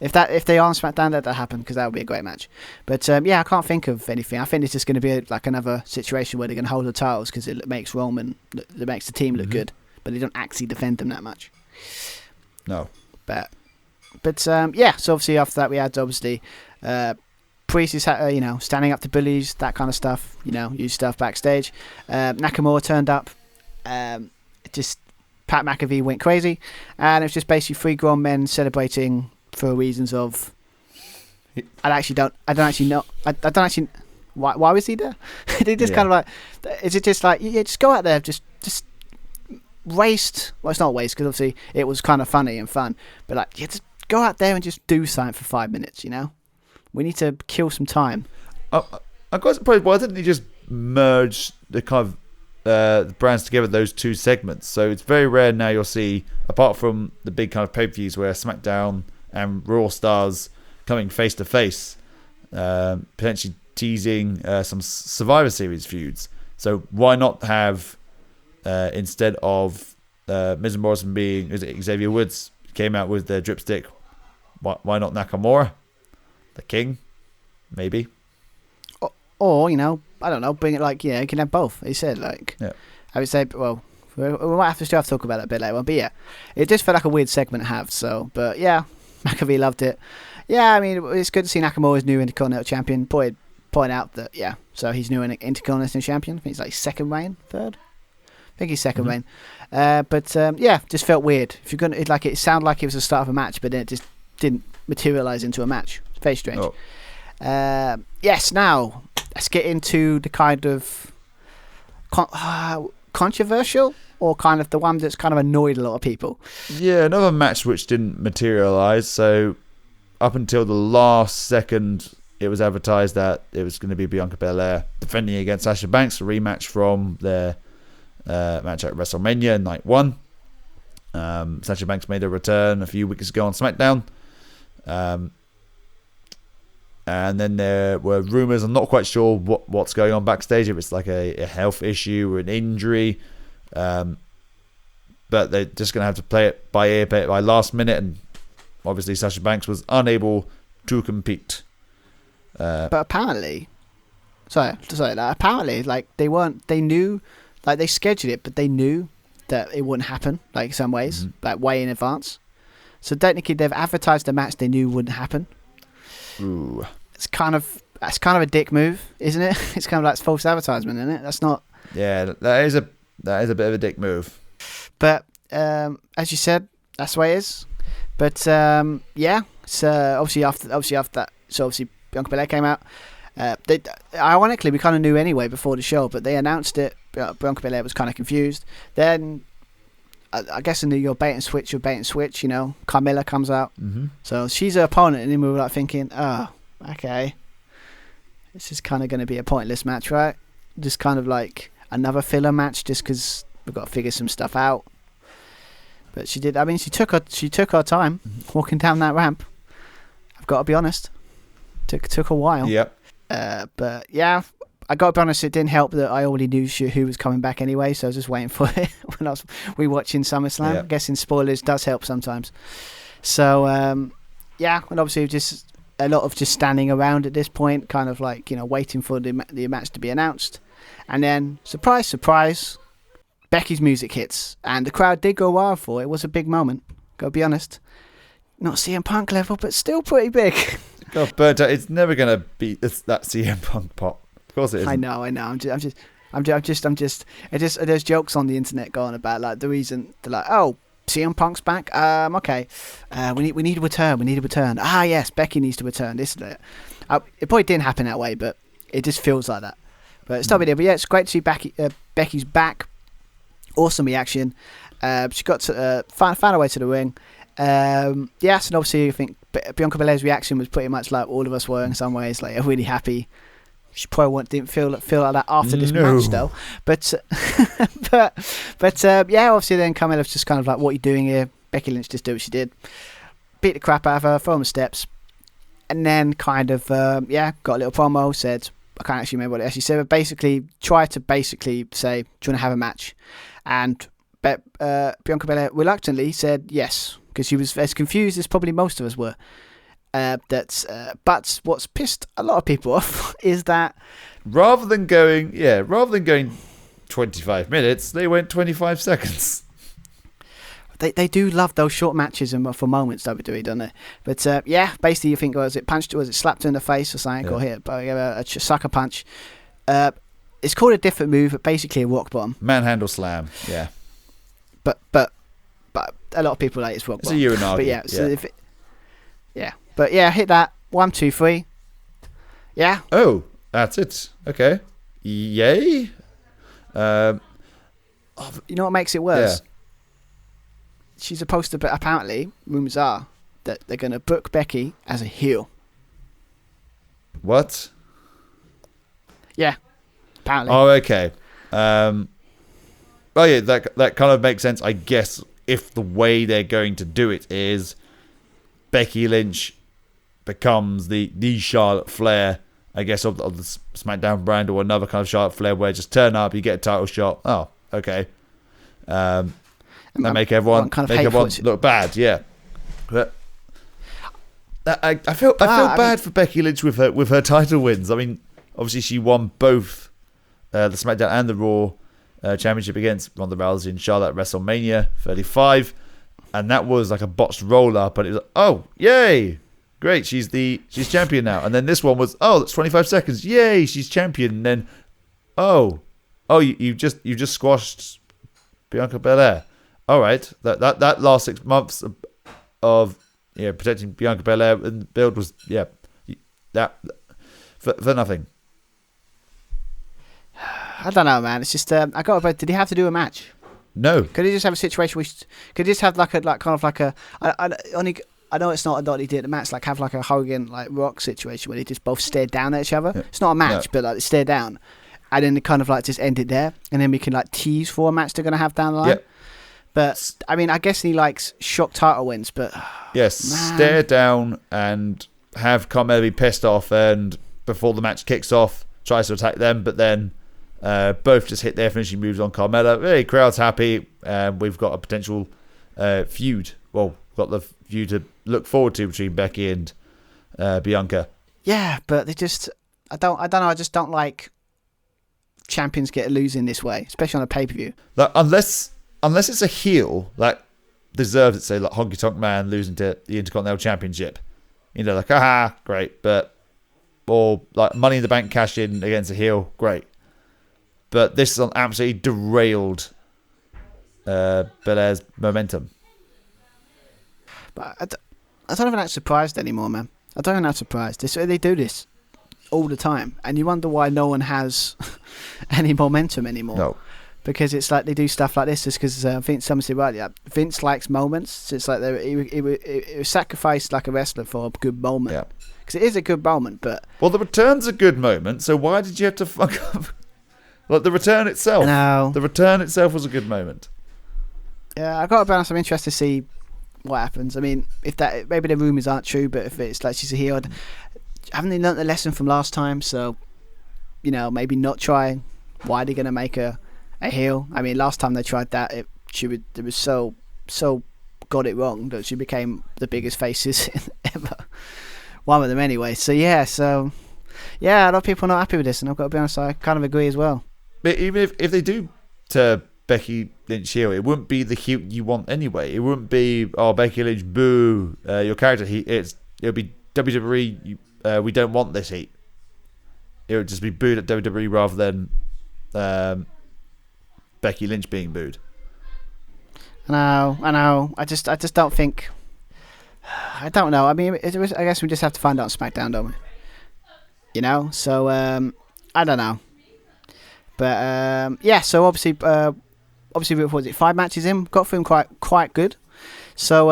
if they are on SmackDown, let that happen, because that would be a great match. But I can't think of anything. I think it's just going to be like another situation where they're going to hold the titles because it makes it makes the team look good. But they don't actually defend them that much. No. But so obviously after that we had Priest is standing up to bullies, that kind of stuff. Use stuff backstage. Nakamura turned up. Just Pat McAfee went crazy, and it was just basically 3 grown men celebrating for reasons of. I don't actually know. Why was he there? They just kind of like. Is it just like just go out there, just waste. Well, it's not waste, because obviously it was kind of funny and fun, but just go out there and just do something for 5 minutes. We need to kill some time. I'm quite surprised. Why didn't he just merge the kind of the brands together, those 2 segments? So it's very rare now you'll see, apart from the big kind of pay-per-views where SmackDown and Raw stars coming face to face, potentially teasing some Survivor Series feuds. So why not have instead of Miz and Morrison being Xavier Woods came out with the dripstick, why not Nakamura, the King, maybe? Or I don't know, bring it you can have both. He said I would say, well, we might have to talk about that a bit later on. But yeah, it just felt like a weird segment to have. So, but yeah, McAfee loved it. Yeah, I mean, it's good to see Nakamura's new Intercontinental Champion. Point out that so he's new Intercontinental Champion. I think he's second reign, third. I think he's second reign. Just felt weird. If you're gonna, it sounded like it was the start of a match, but then it just didn't materialize into a match. It's very strange. Yes. Now let's get into the kind of controversial, or kind of the one that's kind of annoyed a lot of people. Yeah, another match which didn't materialize. So up until the last second, it was advertised that it was going to be Bianca Belair defending against Sasha Banks, a rematch from their match at WrestleMania Night 1. Sasha Banks made a return a few weeks ago on SmackDown. And then there were rumours, I'm not quite sure what's going on backstage, if it's like a health issue or an injury. But they're just going to have to play it by ear, by last minute, and obviously Sasha Banks was unable to compete. But apparently, apparently, they knew, they scheduled it, but they knew that it wouldn't happen, in some ways, way in advance. So technically, they've advertised a match they knew wouldn't happen. Ooh. That's kind of a dick move, isn't it? It's kind of like false advertisement, isn't it? That's not. Yeah, that is a bit of a dick move. But as you said, that's the way it is. But so obviously after that, so obviously Bianca Belair came out. Ironically, we kind of knew anyway before the show, but they announced it. Bianca Belair was kind of confused. Then, I guess in your bait and switch, Carmella comes out. Mm-hmm. So she's her opponent, and then we were thinking, oh, okay, this is kind of going to be a pointless match, right? Just kind of like another filler match, just because we've got to figure some stuff out. But she did. I mean, she took her time walking down that ramp. I've got to be honest. Took a while. Yep. But I got to be honest, it didn't help that I already knew who was coming back anyway, so I was just waiting for it when I was rewatching SummerSlam. Yep. Guessing spoilers does help sometimes. So, and obviously just a lot of just standing around at this point, kind of like, waiting for the match to be announced. And then, surprise, surprise, Becky's music hits. And the crowd did go wild for it. It was a big moment, gotta be honest. Not CM Punk level, but still pretty big. God, but it's never going to beat that CM Punk pop. Of course it isn't. I know. There's jokes on the internet going about like the reason they're like, oh, CM Punk's back. Okay. We need a return. We need a return. Ah, yes, Becky needs to return. This and that. It probably didn't happen that way, but it just feels like that. But it's not been there. But yeah, it's great to see Becky's back. Awesome reaction. She got to found her way to the ring. Yes, and obviously I think Bianca Belair's reaction was pretty much like all of us were in some ways, like really happy. She probably didn't feel like that after this match though, but yeah, obviously then Carmella's just kind of like, what are you doing here? Becky Lynch just did what she did, beat the crap out of her, throw on the steps, and then kind of got a little promo, said, I can't actually remember what it actually said, but basically tried to say, do you want to have a match? And Bianca Belair reluctantly said yes, because she was as confused as probably most of us were. But what's pissed a lot of people off is that rather than going 25 minutes, they went 25 seconds. They do love those short matches and for moments, WWE, don't they? But basically you think, was it slapped her in the face or something, or hit a sucker punch? It's called a different move, but basically a rock bottom. Manhandle slam, yeah. But a lot of people like it's rock bottom. It's a Uranagi. But yeah, so if it, but yeah, hit that 1, 2, 3. Yeah. Oh, that's it. Okay. Yay. You know what makes it worse? Yeah. She's supposed to, but apparently, rumors are that they're going to book Becky as a heel. What? Yeah. Apparently. Oh, okay. Well, yeah, that kind of makes sense, I guess, if the way they're going to do it is Becky Lynch becomes the Charlotte Flair, I guess, of the SmackDown brand, or another kind of Charlotte Flair where just turn up, you get a title shot. Oh, okay. That make everyone look bad, yeah. But I feel bad for Becky Lynch with her title wins. I mean, obviously she won both the SmackDown and the Raw Championship against Ronda Rousey and Charlotte at WrestleMania 35, and that was like a botched roll up, and it was like, oh, yay, great, she's champion now. And then this one was, oh, that's 25 seconds, yay, she's champion. And then you just squashed Bianca Belair. All right, that last 6 months of protecting Bianca Belair and build was that for nothing. I don't know, man. It's just did he have to do a match? No. Could he just have a situation where could he just have I know it's not what he did at the match, like have like a Hogan like Rock situation where they just both stare down at each other. Yeah. It's not a match, but like they stare down, and then they kind of like just end it there, and then we can like tease for a match they're gonna have down the line. Yep. But I mean, I guess he likes shock title wins, but yes, man. Stare down and have Carmella be pissed off, and before the match kicks off, tries to attack them, but then both just hit their finishing moves on Carmella. Hey, crowd's happy, and we've got a potential feud. Well, got the feud to look forward to between Becky and Bianca. Yeah, but they just, I don't know. I just don't like champions get losing this way, especially on a pay-per-view. Like, unless it's a heel that deserves it, say like Honky Tonk Man losing to the Intercontinental Championship, like great, or like Money in the Bank cash in against a heel, great. But this is on absolutely derailed Belair's momentum. But I don't even act surprised anymore, man. I don't even act surprised. They do this all the time, and you wonder why no one has any momentum anymore. No. Because it's like they do stuff like this just because I think someone said right, Vince likes moments. So it's like he would sacrifice like a wrestler for a good moment. Yeah. Because it is a good moment, but... Well, the return's a good moment, so why did you have to fuck up? Like, the return itself. No. The return itself was a good moment. Yeah, I got to be honest, I'm interested to see what happens. I mean, if that... Maybe the rumours aren't true, but if it's like she's a heel... Haven't they learnt the lesson from last time, so... maybe not try. Why are they going to make a heel? I mean, last time they tried that, it was so got it wrong that she became the biggest faces ever. One of them anyway. So a lot of people are not happy with this, and I've got to be honest, I kind of agree as well. But even if they do to Becky Lynch heel, it wouldn't be the heel you want anyway. It wouldn't be, oh, Becky Lynch, boo, your character heat. It'll be WWE, we don't want this heat. It would just be booed at WWE rather than Becky Lynch being booed. I know. I just don't think. I don't know. I mean, I guess we just have to find out on SmackDown, don't we? So I don't know. But so obviously, what was it? 5 matches in, got through them quite good. So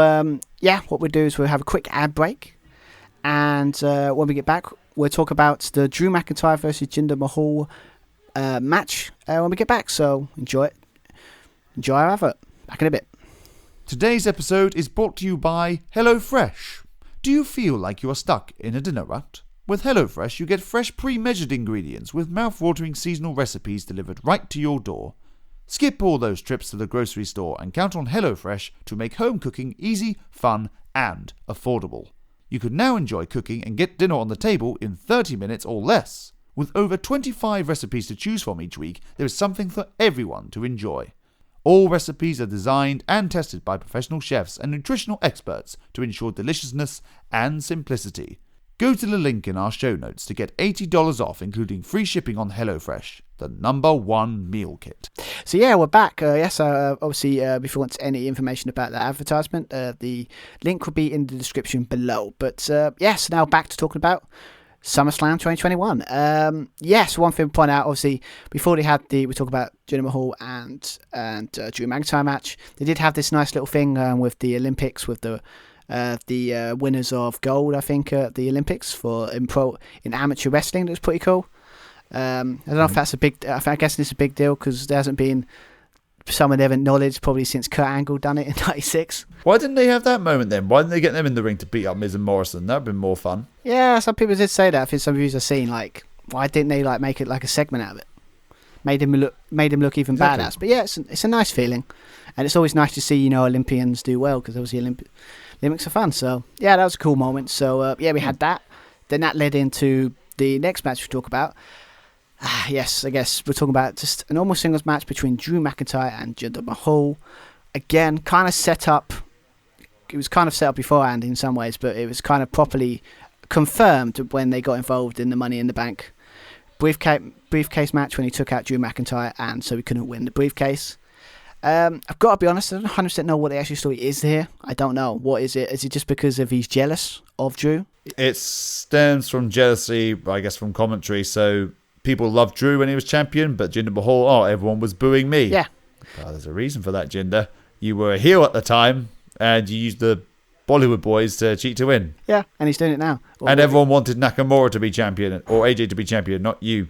what we'll do is we'll have a quick ad break, and when we get back, we'll talk about the Drew McIntyre versus Jinder Mahal match when we get back. So enjoy it. Enjoy our advert. Back in a bit. Today's episode is brought to you by HelloFresh. Do you feel like you are stuck in a dinner rut? With HelloFresh, you get fresh pre-measured ingredients with mouth-watering seasonal recipes delivered right to your door. Skip all those trips to the grocery store and count on HelloFresh to make home cooking easy, fun, and affordable. You can now enjoy cooking and get dinner on the table in 30 minutes or less. With over 25 recipes to choose from each week, there is something for everyone to enjoy. All recipes are designed and tested by professional chefs and nutritional experts to ensure deliciousness and simplicity. Go to the link in our show notes to get $80 off, including free shipping on HelloFresh, the #1 meal kit. So we're back. Obviously, if you want any information about the advertisement, the link will be in the description below. But now back to talking about SummerSlam 2021. One thing to point out, obviously, before we talk about Jinder Mahal and Drew McIntyre match, they did have this nice little thing with the Olympics, with the winners of gold, I think, at the Olympics in amateur wrestling. That was pretty cool. I don't know if that's I guess it's a big deal because there hasn't been someone they've acknowledged probably since Kurt Angle done it in '96. Why didn't they have that moment then? Why didn't they get them in the ring to beat up Miz and Morrison? That would have been more fun. Yeah, some people did say that. I think some reviews I've seen, like, why didn't they make it like a segment out of it? Made him look even exactly. Badass. But yeah, it's a nice feeling, and it's always nice to see Olympians do well, because obviously Olympics are fun. So yeah, that was a cool moment. So we had that. Then that led into the next match we talk about. Yes, I guess we're talking about just a normal singles match between Drew McIntyre and Jinder Mahal. Again, kind of set up. It was kind of set up beforehand in some ways, but it was kind of properly confirmed when they got involved in the Money in the Bank briefcase match when he took out Drew McIntyre, and so he couldn't win the briefcase. I've got to be honest, I don't 100% know what the actual story is here. I don't know. What is it? Is it just because he's jealous of Drew? It stems from jealousy, I guess, from commentary. So people loved Drew when he was champion, but Jinder Mahal, everyone was booing me. Yeah. There's a reason for that, Jinder. You were a heel at the time, and you used the Bollywood boys to cheat to win. Yeah, and he's doing it now. And everyone wanted Nakamura to be champion, or AJ to be champion, not you.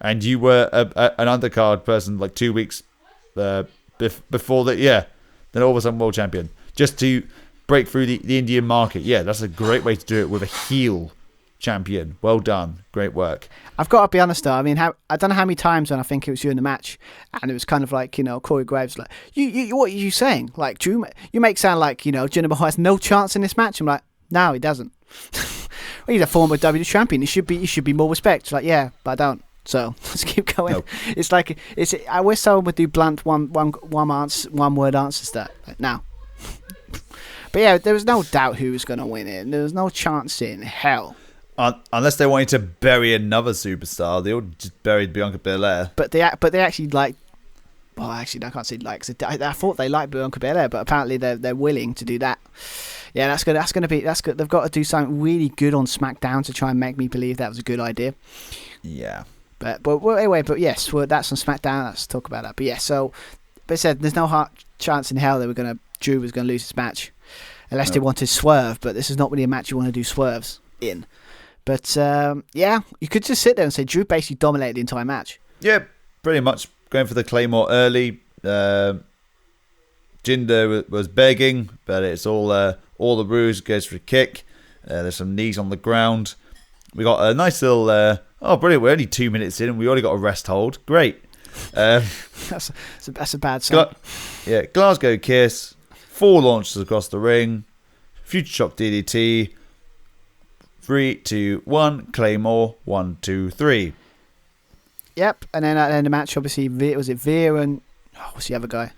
And you were an undercard person like 2 weeks before that. Yeah, then all of a sudden world champion, just to break through the Indian market. Yeah, that's a great way to do it with a heel champion. Well done, great work. I've got to be honest though. I mean, I don't know how many times when I think it was you in the match, and it was kind of like, Corey Graves like, you what are you saying? Like, Drew, you make sound like Jinder Mahal has no chance in this match. I'm like, no, he doesn't. Well, he's a former WWE champion. He should be more respect. It's like, yeah, but I don't. So let's keep going. No. It's like I wish someone would do blunt one word answers that. Like, no. But yeah, there was no doubt who was going to win it. There was no chance in hell. Unless they wanted to bury another superstar, they all just buried Bianca Belair. But they actually like. Well, actually, I can't say like. I thought they liked Bianca Belair, but apparently they're willing to do that. Yeah, that's good. They've got to do something really good on SmackDown to try and make me believe that was a good idea. Yeah. But anyway, yes, that's on SmackDown. Let's talk about that. But yeah, but I said there's no chance in hell that Drew was going to lose this match, unless they wanted swerve. But this is not really a match you want to do swerves in. But you could just sit there and say Drew basically dominated the entire match. Yeah, pretty much going for the Claymore early. Jinder was begging, but it's all the ruse, goes for a kick. There's some knees on the ground. We got a nice little oh, brilliant, we're only 2 minutes in and we already got a rest hold. Great. That's a bad sign. Glasgow Kiss, 4 launches across the ring, Future Shock DDT, 3, 2, 1, Claymore, 1, 2, 3. Yep, and then at the end of the match, obviously, was it Veer and... Oh, what's the other guy?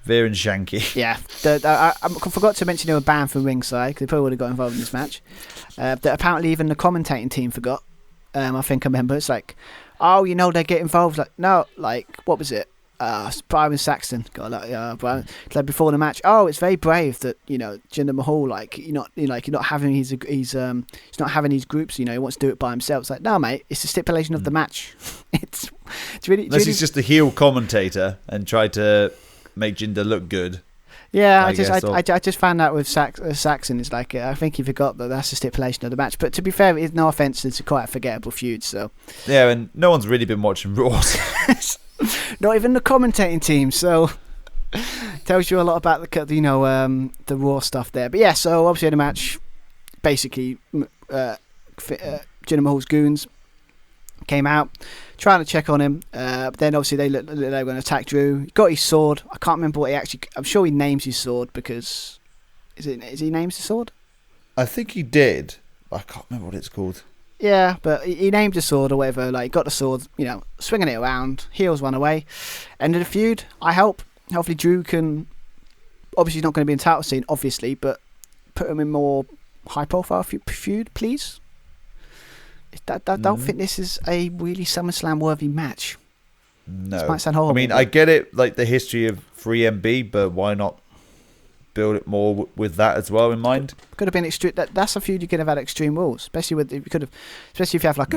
Veer and Shanky. Yeah, I forgot to mention they were banned from ringside because they probably would have got involved in this match. That apparently even the commentating team forgot. I think I remember. It's like, oh, they get involved. Like, no, like, what was it? Byron Saxton got Brian. Like before the match, it's very brave that Jinder Mahal, like you're not having he's not having these groups. He wants to do it by himself. It's like, no, mate, it's the stipulation of the match. it's really. Unless he's just a heel commentator and try to make Jinder look good. Yeah, I just found out with Saxon. It's like I think he forgot that that's the stipulation of the match. But to be fair, it's no offense, it's quite a forgettable feud. So yeah, and no one's really been watching Raw. Not even the commentating team. So tells you a lot about the Raw stuff there. But yeah, so obviously the match, basically, Jinder Mahal's goons came out trying to check on him. But then obviously they were going to attack Drew. He got his sword. I can't remember what he actually... I'm sure he names his sword because... Is he names the sword? I think he did. I can't remember what it's called. Yeah, but he named the sword or whatever. Like, got the sword, swinging it around. Heels one away. End of the feud. Hopefully Drew can... Obviously he's not going to be in title scene, obviously, but put him in more high-profile feud, please. I don't think this is a really SummerSlam worthy match. No. This might sound horrible. I mean, I get it, like the history of 3MB, but why not build it more with that as well in mind? Could have been extreme. That's a feud you could have had Extreme Rules, especially if you have like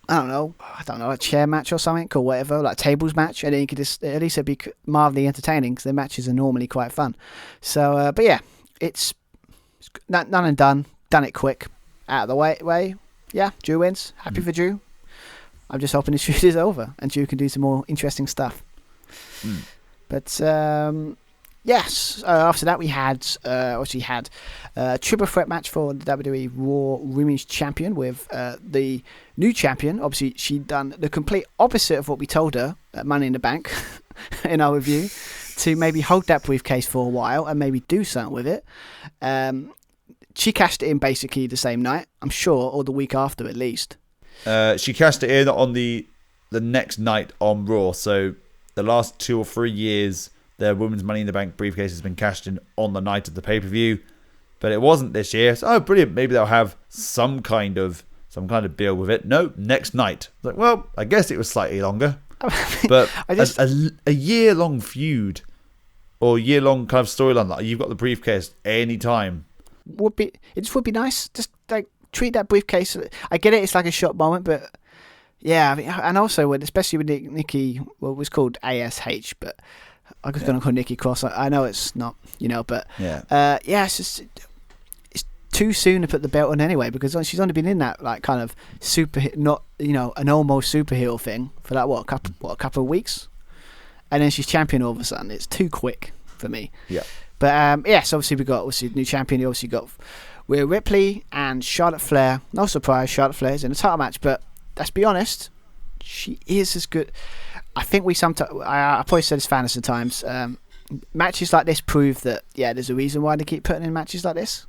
I don't know, a chair match or something or whatever, like a tables match, and then you could just at least it'd be mildly entertaining because the matches are normally quite fun. So, but yeah, it's none and done. Done it quick, out of the way. Yeah, Drew wins. Happy for Drew. I'm just hoping this feud is over and Drew can do some more interesting stuff. But yes, after that we had a triple threat match for the WWE Raw Women's Champion with the new champion. Obviously, she'd done the complete opposite of what we told her at Money in the Bank in our review, to maybe hold that briefcase for a while and maybe do something with it. She cashed it in basically the same night, I'm sure, or the week after at least. She cashed it in on the next night on Raw. So the last 2 or 3 years, their Women's Money in the Bank briefcase has been cashed in on the night of the pay-per-view. But it wasn't this year. So, brilliant. Maybe they'll have some kind of deal with it. No, next night. Like, well, I guess it was slightly longer. But a year-long feud or year-long kind of storyline, like you've got the briefcase any time. It just would be nice. Just like treat that briefcase. I get it. It's like a shock moment, but yeah. I mean, and also especially with Nikki, well, it was called A.S.K, but I'm just going to call Nikki Cross. I know it's not, but yeah. It's just it's too soon to put the belt on anyway because she's only been in that like kind of super, not an almost superhero thing for that a couple of weeks, and then she's champion all of a sudden. It's too quick for me. Yeah. But yes, obviously we got new champion. You obviously got Rhea Ripley and Charlotte Flair. No surprise, Charlotte Flair is in a title match. But let's be honest, she is as good. I think I probably said this fantasy times. Matches like this prove that there's a reason why they keep putting in matches like this.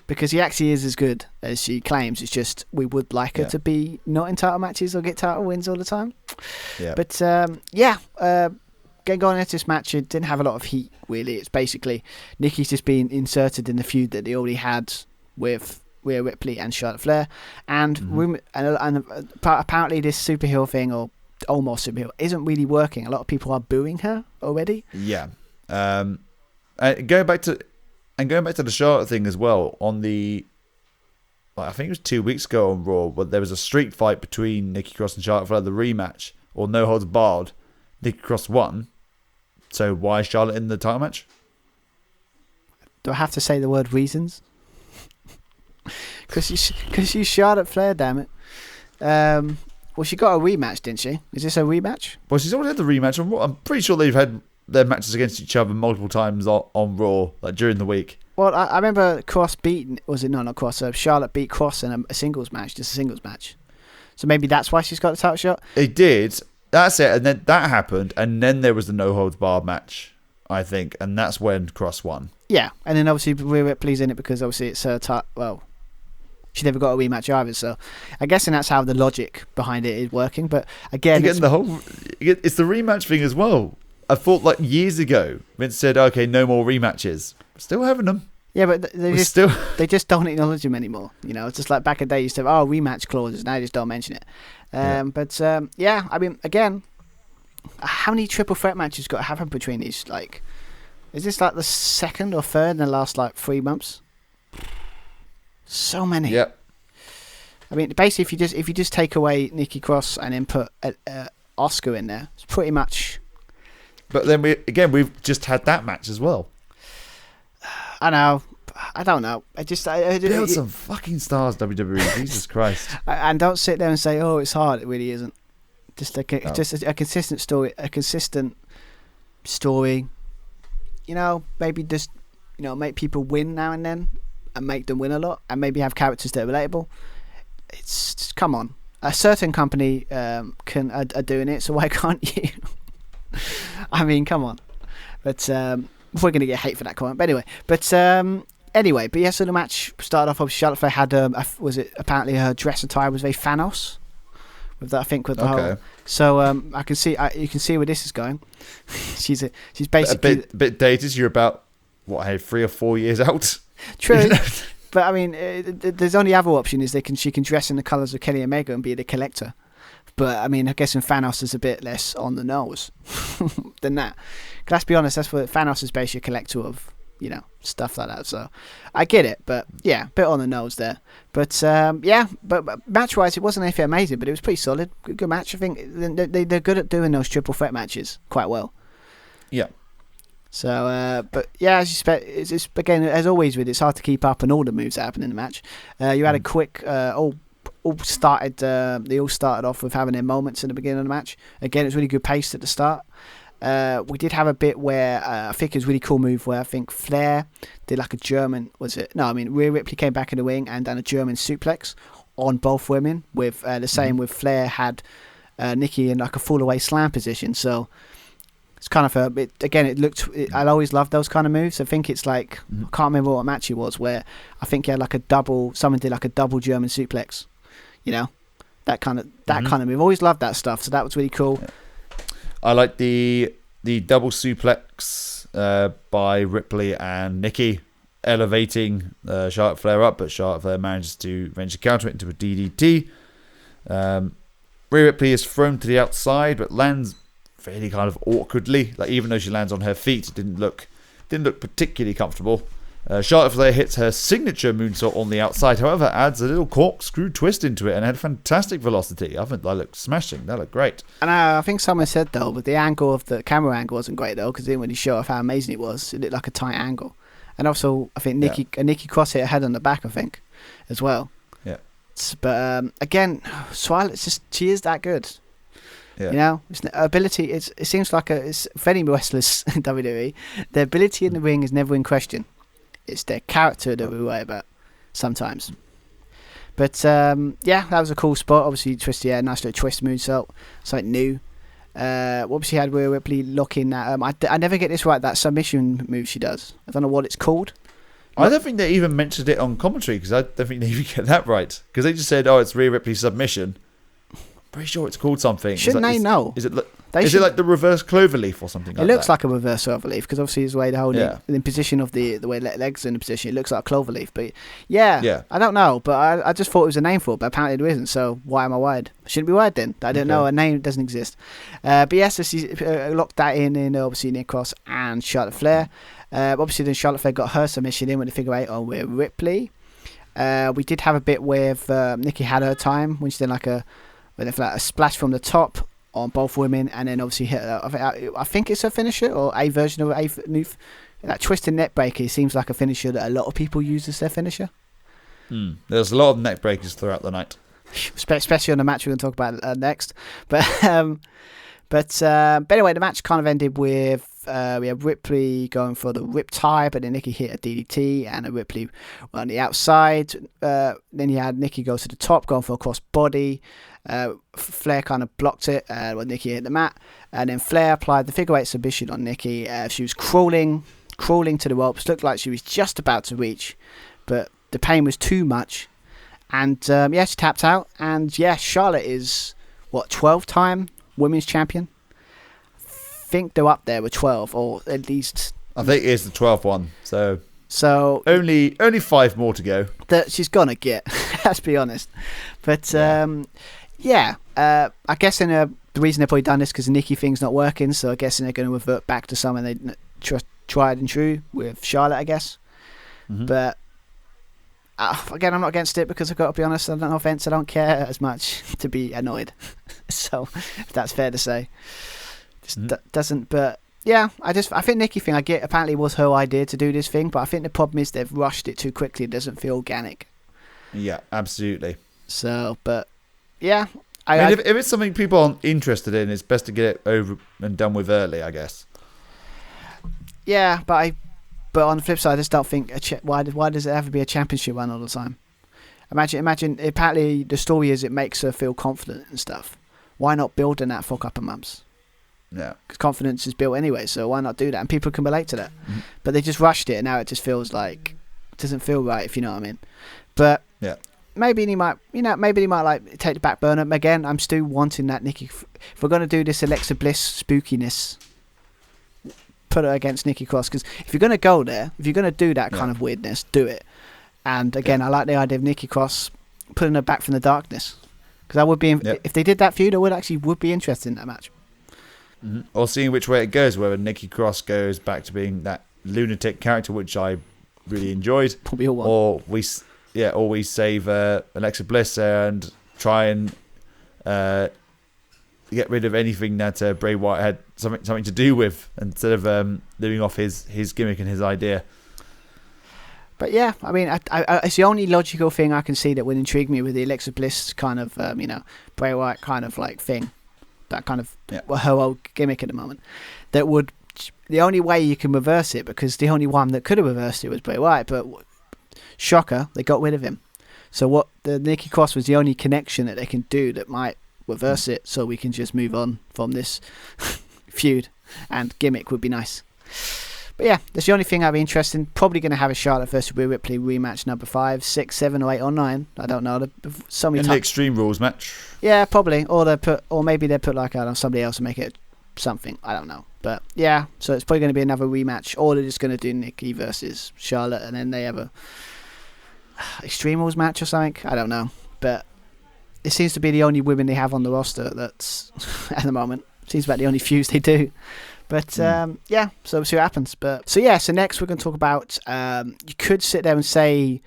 Because he actually is as good as she claims. It's just we would like her to be not in title matches or get title wins all the time. Yeah. But getting on into this match, it didn't have a lot of heat, really. It's basically Nikki's just been inserted in the feud that they already had with Rhea Ripley and Charlotte Flair. And apparently this superhero thing, or almost superhero, isn't really working. A lot of people are booing her already. Yeah. Going back to the Charlotte thing as well, I think it was 2 weeks ago on Raw, but there was a street fight between Nikki Cross and Charlotte Flair, the rematch, or no holds barred. Nikki Cross won. So why is Charlotte in the title match? Do I have to say the word reasons? Because she's Charlotte Flair, damn it. Well, she got a rematch, didn't she? Is this a rematch? Well, she's already had the rematch on Raw. I'm pretty sure they've had their matches against each other multiple times on Raw, like during the week. Well, I remember Cross beat... Was it not Cross? Charlotte beat Cross in a singles match, just a singles match. So maybe that's why she's got the title shot. It did. That's it. And then that happened. And then there was the no holds barred match, I think. And that's when Cross won. Yeah. And then obviously Rhea Ripley's in it because obviously it's her well, she never got a rematch either. So I'm guessing that's how the logic behind it is working. But again, it's the rematch thing as well. I thought like years ago, Vince said, okay, no more rematches. Still having them. Yeah, but they just don't acknowledge them anymore. You know, it's just like back in the day, you used to have, rematch clauses. Now you just don't mention it. But I mean, again, how many triple threat matches got to happen between these? Like, is this like the second or third in the last like 3 months? So many. Yep. I mean, basically, if you just take away Nikki Cross and then put Asuka in there, it's pretty much. But then we've just had that match as well. I know. I don't know. Build some fucking stars, WWE. Jesus Christ. And don't sit there and say, "Oh, it's hard." It really isn't. Just a consistent story. A consistent story. You know, maybe just make people win now and then, and make them win a lot, and maybe have characters that are relatable. It's just, come on. A certain company are doing it, so why can't you? I mean, come on. But we're going to get hate for that comment. But anyway. But yeah, so the match started off. Charlotte Flair had apparently her dress attire was very Thanos. With that, I think with the whole. So I can see you can see where this is going. she's basically a bit dated. You're about 3 or 4 years out. True. But I mean, there's only other option is she can dress in the colours of Kenny Omega and be the Collector. But I mean, I guess in Thanos is a bit less on the nose than that. Let's be honest, that's what Thanos is basically a collector of, stuff like that. So I get it, but yeah, a bit on the nose there. But but match-wise, it wasn't anything amazing, but it was pretty solid. Good match. I think they're good at doing those triple threat matches quite well. Yeah. So, but yeah, as you expect, it's again, as always with it's hard to keep up on all the moves that happen in the match. You had a quick they all started off with having their moments in the beginning of the match. Again, it's really good pace at the start. We did have a bit where I think it was a really cool move where I think Flair did like a German, Rhea Ripley came back in the ring and done a German suplex on both women with the same with Flair had Nikki in like a fall away slam position. So it's kind of I always loved those kind of moves. I think it's like, I can't remember what match it was where I think you had like someone did like a double German suplex. That kind of move. Always loved that stuff. So that was really cool. Yeah. I like the double suplex by Ripley and Nikki elevating Charlotte Flair up, but Charlotte Flair manages to eventually counter it into a DDT. Rhea Ripley is thrown to the outside, but lands fairly kind of awkwardly. Like even though she lands on her feet, it didn't look particularly comfortable. Charlotte Flair hits her signature moonsault on the outside, however, adds a little corkscrew twist into it and had fantastic velocity. I think that looked smashing. That looked great. And I think someone said, though, but the angle of the camera angle wasn't great, though, because then when he showed off how amazing it was, it looked like a tight angle. And also, I think Nikki Cross hit her head on the back, I think, as well. Yeah. But again, Swile, she is that good. Yeah. It's ability. It seems like it's very wrestlers in WWE. Their ability in the ring is never in question. It's their character that we worry about sometimes. But that was a cool spot. Obviously, nice little twist moonsault, something new. Obviously, had Rhea Ripley locking that. I never get this right. That submission move she does. I don't know what it's called. I don't think they even mentioned it on commentary because I don't think they even get that right. Because they just said, "Oh, it's Rhea Ripley's submission." I'm pretty sure it's called something. Shouldn't they know? Is it like the reverse cloverleaf or something? It looks like a reverse cloverleaf because obviously it's the way the whole the position of the way legs are in the position. It looks like a cloverleaf, but I don't know. But I just thought it was a name for it, but apparently there isn't. So why am I worried? I shouldn't be worried then. I don't know. A name doesn't exist. But yes, so she locked that in obviously Nick Cross and Charlotte Flair. Obviously then Charlotte Flair got her submission in with the figure 8 on Rhea Ripley. We did have a bit where Nikki had her time when she did like a splash from the top on both women, and then obviously hit. I think it's a finisher or a version of a move. That twisted neck breaker seems like a finisher that a lot of people use as their finisher. There's a lot of neck breakers throughout the night, especially on the match we're going to talk about next. But anyway, the match kind of ended with we have Ripley going for the Riptide, but then Nikki hit a DDT and a Ripley on the outside. Then you had Nikki go to the top, going for a cross body. Flair kind of blocked it when Nikki hit the mat, and then Flair applied the figure 8 submission on Nikki. She was crawling to the ropes, looked like she was just about to reach, but the pain was too much, and she tapped out. And Charlotte is 12-time women's champion. I think they're up there with 12, or at least I think it's the 12th one. So only 5 more to go. That she's gonna get. Let's be honest. But I guess the reason they've probably done this because the Nikki thing's not working. So I guess they're going to revert back to something they tried and true with Charlotte, I guess. Mm-hmm. But again, I'm not against it because I've got to be honest. No offense, I don't care as much to be annoyed. So if that's fair to say, doesn't. But yeah, I think Nikki thing I get apparently was her idea to do this thing, but I think the problem is they've rushed it too quickly. It doesn't feel organic. Yeah, absolutely. So, but yeah, I mean, if it's something people aren't interested in, it's best to get it over and done with early, I guess. Yeah, but on the flip side, I just don't think why does it have to be a championship run all the time? Imagine. Apparently, the story is it makes her feel confident and stuff. Why not build on that for a couple of months? Yeah, because confidence is built anyway, so why not do that? And people can relate to that. Mm-hmm. But they just rushed it, and now it just feels like it doesn't feel right, if you know what I mean. But yeah, maybe he might like take the back burner again. I'm still wanting that Nikki. If we're gonna do this Alexa Bliss spookiness, put her against Nikki Cross, because if you're gonna go there, if you're gonna do that kind of weirdness, do it. And again, I like the idea of Nikki Cross putting her back from the darkness, because I would be if they did that feud, I would be interested in that match. Mm-hmm. Or seeing which way it goes, whether Nikki Cross goes back to being that lunatic character, which I really enjoyed, or we save Alexa Bliss and try and get rid of anything that Bray Wyatt had something to do with, instead of living off his gimmick and his idea. But yeah, I mean, it's the only logical thing I can see that would intrigue me with the Alexa Bliss kind of Bray Wyatt kind of like thing. That kind of her old gimmick at the moment. The only way you can reverse it, because the only one that could have reversed it was Bray Wyatt, but shocker, they got rid of him. So the Nikki Cross was the only connection that they can do that might reverse it, so we can just move on from this feud, and gimmick would be nice. But yeah, that's the only thing I'd be interested in. Probably going to have a Charlotte versus Rhea Ripley rematch number 5, 6, 7, or 8, or 9. I don't know. So many the Extreme Rules match. Yeah, probably. Or maybe they put like somebody else and make it something. I don't know. But yeah, so it's probably going to be another rematch, or they're just going to do Nikki versus Charlotte, and then they have a Extreme Rules match or something. I don't know. But it seems to be the only women they have on the roster that's at the moment. Seems like the only feuds they do. But so we'll see what happens. But so next we're going to talk about. You could sit there and say,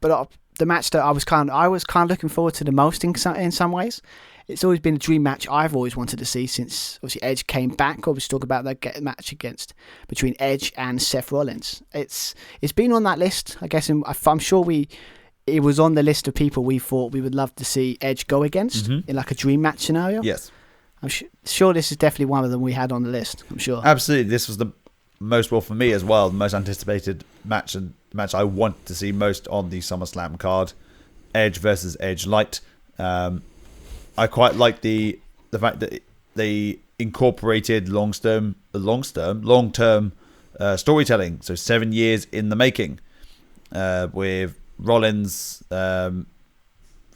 but the match that I was kind of looking forward to the most in some ways. It's always been a dream match I've always wanted to see since obviously Edge came back. Obviously talk about that match between Edge and Seth Rollins. It's been on that list. I guess I'm sure it was on the list of people we thought we would love to see Edge go against in like a dream match scenario. Yes. I'm sure this is definitely one of them we had on the list. I'm sure. Absolutely. This was the most, well, for me as well, the most anticipated match, and match I want to see most on the SummerSlam card. Edge versus Edge Light. I quite like the fact that they incorporated long-term storytelling. So 7 years in the making, with Rollins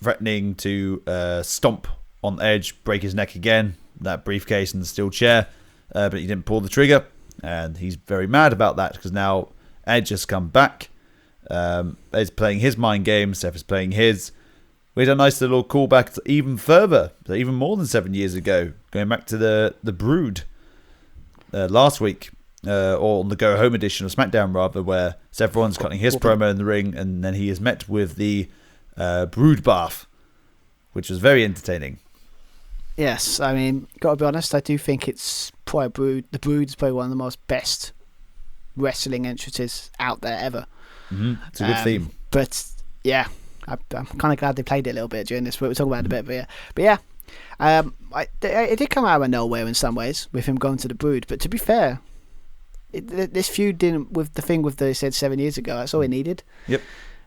threatening to stomp on Edge, break his neck again, that briefcase and the steel chair, but he didn't pull the trigger, and he's very mad about that because now Edge has come back. Edge's playing his mind game, Seth is playing his. We had a nice little callback to even further, even more than 7 years ago, going back to the Brood last week, or on the Go Home edition of SmackDown rather, where Seth Rollins cutting his promo in the ring, and then he is met with the Brood bath, which was very entertaining. Yes, I mean, gotta be honest, I do think it's probably the Brood is probably one of the most best wrestling entrances out there ever. Mm-hmm. It's a good theme. But yeah, I'm kind of glad they played it a little bit during this. We'll talk about it a bit, but yeah. It did come out of nowhere in some ways with him going to the Brood. But to be fair, this feud didn't with the thing with they said 7 years ago. That's all it needed. Yep.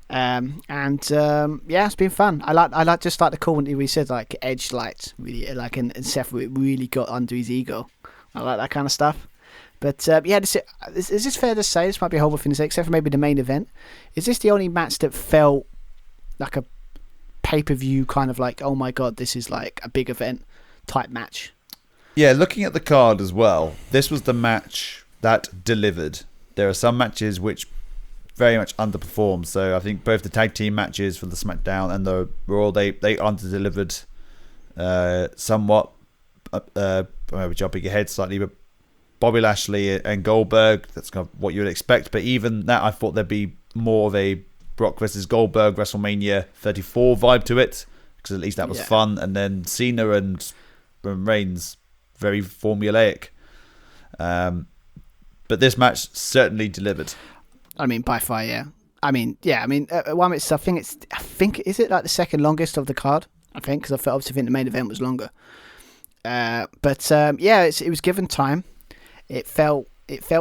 It's been fun. I like just like the call when he said like Edge lights really like and Seth really got under his ego. I like that kind of stuff. But is this fair to say? This might be a horrible thing to say, except for maybe the main event. Is this the only match that felt like a pay-per-view kind of like, oh my god, this is like a big event type match? Yeah, looking at the card as well, this was the match that delivered. There are some matches which very much underperformed. So I think both the tag team matches for the SmackDown and the Raw, they under-delivered somewhat. Jumping ahead slightly, but Bobby Lashley and Goldberg, that's kind of what you would expect. But even that, I thought there'd be more of a Brock versus Goldberg WrestleMania 34 vibe to it, because at least that was fun. And then Cena and Reigns, very formulaic. But this match certainly delivered. I mean, by far, yeah. One it's I think is it like the second longest of the card? I think, because I obviously think the main event was longer. It was given time. It felt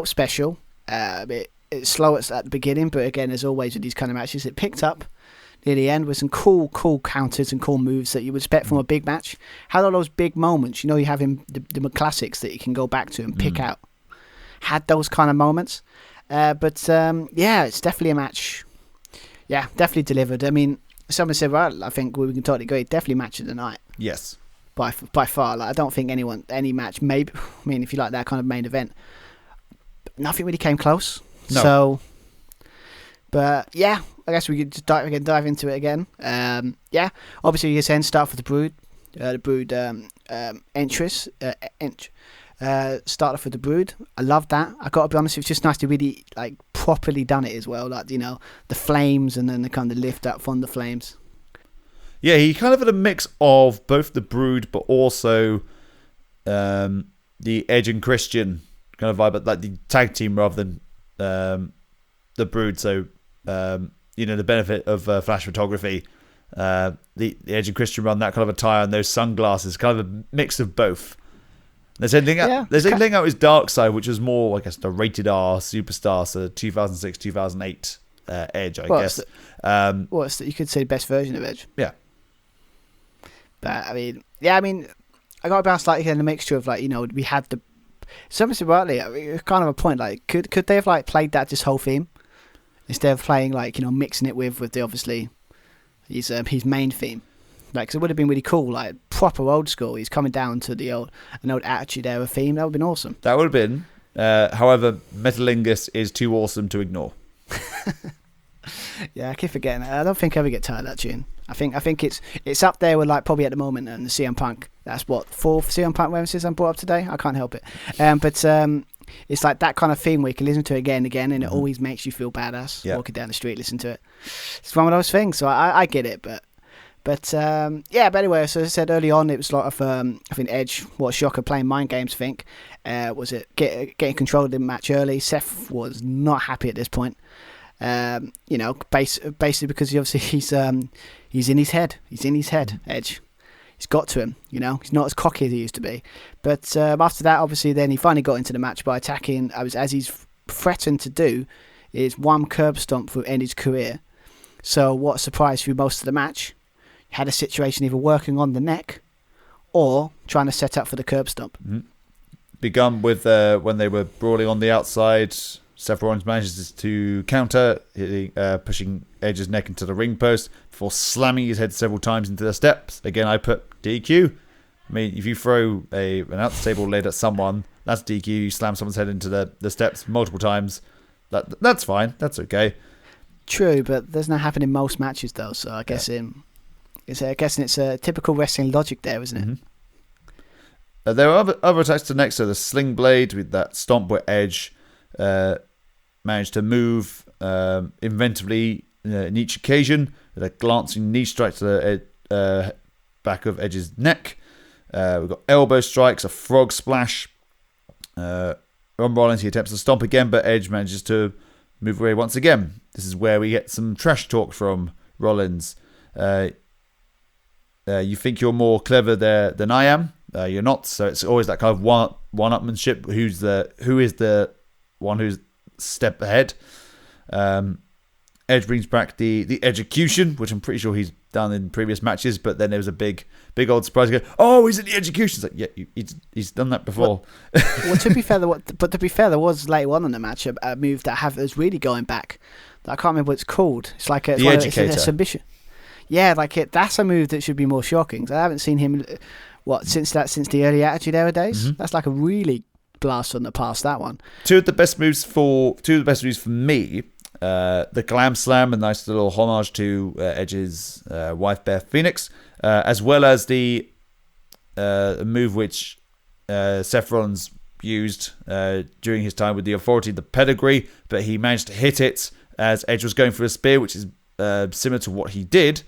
special. It's slow at the beginning, but again, as always with these kind of matches, it picked up near the end with some cool counters and cool moves that you would expect from a big match. Had all those big moments, you have in the classics that you can go back to and pick out. Had those kind of moments. It's definitely a match. Yeah, definitely delivered. I mean, someone said, well, I think we can totally agree. Definitely match of the night. Yes. By far. Like, I don't think any match, maybe, I mean, if you like that kind of main event, nothing really came close. No. So, but yeah, I guess we could just dive into it again. Obviously, you're saying start for the Brood. The Brood entrance. Start off with the Brood. I love that. I got to be honest, it's just nice to really like properly done it as well. Like, the flames and then the kind of lift up from the flames. Yeah, he kind of had a mix of both the Brood, but also the Edge and Christian kind of vibe, but like the tag team rather than the Brood. So, the benefit of flash photography, the Edge and Christian run that kind of attire and those sunglasses, kind of a mix of both. There's anything out his dark side, which was more, I guess, the rated R superstar, so 2006, 2008 Edge, I guess. You could say best version of Edge. Yeah. But, I mean, I got to bounce like in a mixture of, like, we had the... Something rightly, it's kind of a point, like, could they have, like, played that this whole theme? Instead of playing, like, mixing it with the, obviously, his main theme. Like, 'cause it would have been really cool, like, proper old school. He's coming down to an old Attitude Era theme. That would have been awesome. That would have been. However, Metalingus is too awesome to ignore. Yeah, I keep forgetting that. I don't think I ever get tired of that tune. I think it's up there with, like, probably at the moment, and the CM Punk. That's what, 4th CM Punk references I brought up today? I can't help it. It's like that kind of theme where you can listen to it again and again, and it always makes you feel badass. Walking down the street, listen to it. It's one of those things, so I get it, But anyway, so as I said early on, it was a lot of, I think Edge, what shocker, playing mind games, I think. Was it getting control of the match early? Seth was not happy at this point. Basically because he's in his head. He's in his head, Edge. He's got to him, He's not as cocky as he used to be. But after that, obviously, then he finally got into the match by attacking, as he's threatened to do, is one curb stomp for end his career. So what a surprise through most of the match. Had a situation either working on the neck or trying to set up for the curb stomp. Mm-hmm. Begun with when they were brawling on the outside, Seth Rollins manages to counter, pushing Edge's neck into the ring post before slamming his head several times into the steps. Again, I put DQ. I mean, if you throw an announce table lid at someone, that's DQ. You slam someone's head into the steps multiple times. That's fine. That's okay. True, but there's not happening in most matches, though, so I guess it's a typical wrestling logic there, isn't it? Mm-hmm. There are other attacks to next, so the sling blade with that stomp where Edge managed to move inventively in each occasion with a glancing knee strike to the back of Edge's neck. We've got elbow strikes, a frog splash. On Rollins, he attempts to stomp again, but Edge manages to move away once again. This is where we get some trash talk from Rollins. You think you're more clever there than I am. You're not. So it's always that kind of one-upmanship. Who is the one who's step ahead? And Edge brings back the execution, which I'm pretty sure he's done in previous matches, but then there was a big old surprise. Oh, he's in the execution. It's like, yeah, he's done that before. Well, to be fair, there was later on in the match a move that was really going back. I can't remember what it's called. It's like it's a submission. Yeah, that's a move that should be more shocking. I haven't seen him since the early Attitude Era days. Mm-hmm. That's like a really blast from the past. That one. Two of the best moves for me. The Glam Slam, a nice little homage to Edge's wife Beth Phoenix, as well as the move which Seth Rollins used during his time with the Authority, the pedigree, but he managed to hit it as Edge was going for a spear, which is similar to what he did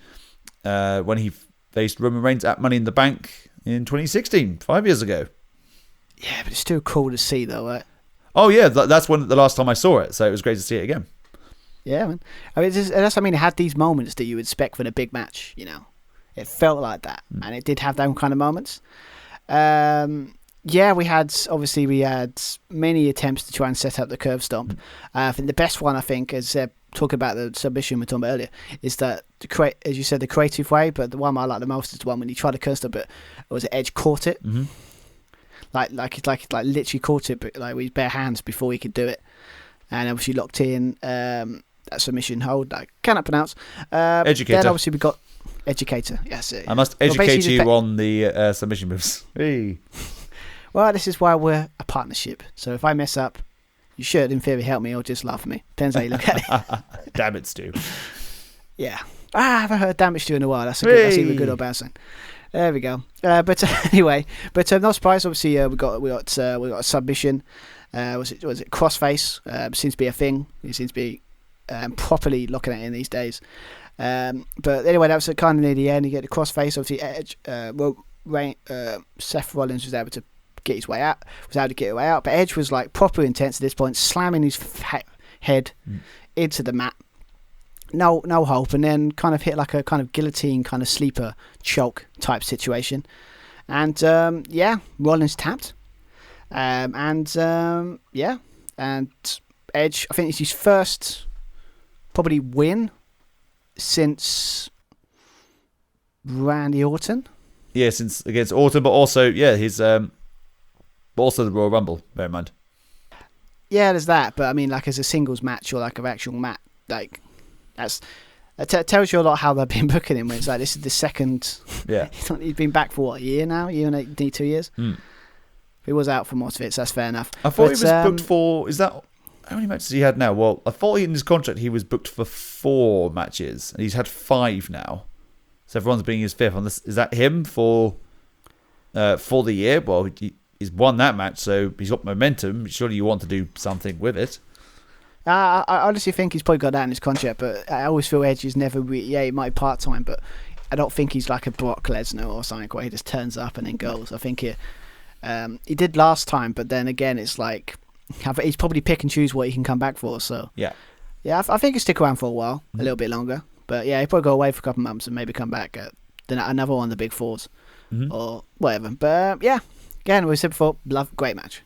when he faced Roman Reigns at Money in the Bank in 2016, 5 years ago. Yeah, but it's still cool to see, though, right? Oh, yeah, that's the last time I saw it, so it was great to see it again. Yeah, man. It had these moments that you would expect for the big match, you know. It felt like that, and it did have them kind of moments. We had many attempts to try and set up the curve stomp. I think the best one, is talking about the submission we were talking about earlier, is that as you said, the creative way. But the one I like the most is the one when he tried to curve stomp, but it was Edge caught it, like literally caught it, but like with his bare hands before he could do it, and obviously locked in that submission hold I cannot pronounce. Educator. Then obviously we got Educator. Yes, I must educate you on the submission moves. Hey. Well, this is why we're a partnership. So if I mess up, you should, in theory, help me or just laugh at me. Depends how you look at it. Damn it, Stu. Yeah. I haven't heard damn it, Stu in a while. That's either good or bad sign. There we go. But anyway, not surprised. Obviously, we got a submission. Was it crossface? Seems to be a thing. It seems to be properly looking at it in these days. But anyway, that was kind of near the end. You get the crossface. Obviously, Edge, Seth Rollins was able to get his way out. But Edge was like proper intense at this point, slamming his head into the mat. No hope, and then kind of hit like a kind of guillotine, kind of sleeper choke type situation. And Rollins tapped. And Edge, I think it's his first probably win since Randy Orton. Yeah, since against Orton, but also his also the Royal Rumble. Bear in mind. Yeah, there's that, but I mean, like as a singles match or like an actual match, like that tells you a lot how they've been booking him. When it's like this is the second. Yeah, he's been back for what, a year now, year and 2 years. He was out for most of it, so that's fair enough. I thought he was booked for. Is that how many matches he had now? Well, I thought in his contract he was booked for 4 matches, and he's had 5 now. So everyone's being his 5th on this. Is that him for the year? Well, he's won that match, so he's got momentum. Surely you want to do something with it. I honestly think he's probably got that in his contract, but I always feel Edge is never. He might be part time, but I don't think he's like a Brock Lesnar or something where he just turns up and then goes. I think he did last time, but then again, it's like he's probably pick and choose what he can come back for. So yeah, I think he'll stick around for a while, a little bit longer. But yeah, he'll probably go away for a couple of months and maybe come back at another one of the big 4s or whatever. But yeah, again, we said before, great match.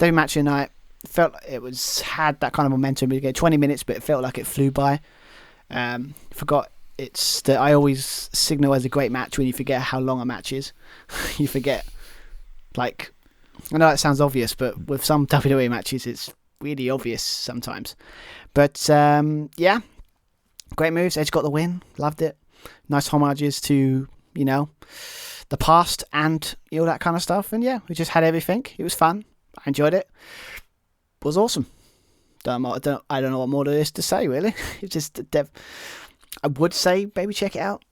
Every match tonight felt had that kind of momentum. We get 20 minutes, but it felt like it flew by. Forgot I always signal as a great match when you forget how long a match is. You forget. Like, I know that sounds obvious, but with some WWE matches, it's really obvious sometimes. But, great moves. Edge got the win. Loved it. Nice homages to, the past and all that kind of stuff. And yeah, we just had everything. It was fun. I enjoyed it. It was awesome. I don't know what more there is to say, really. It's just, I would say maybe check it out.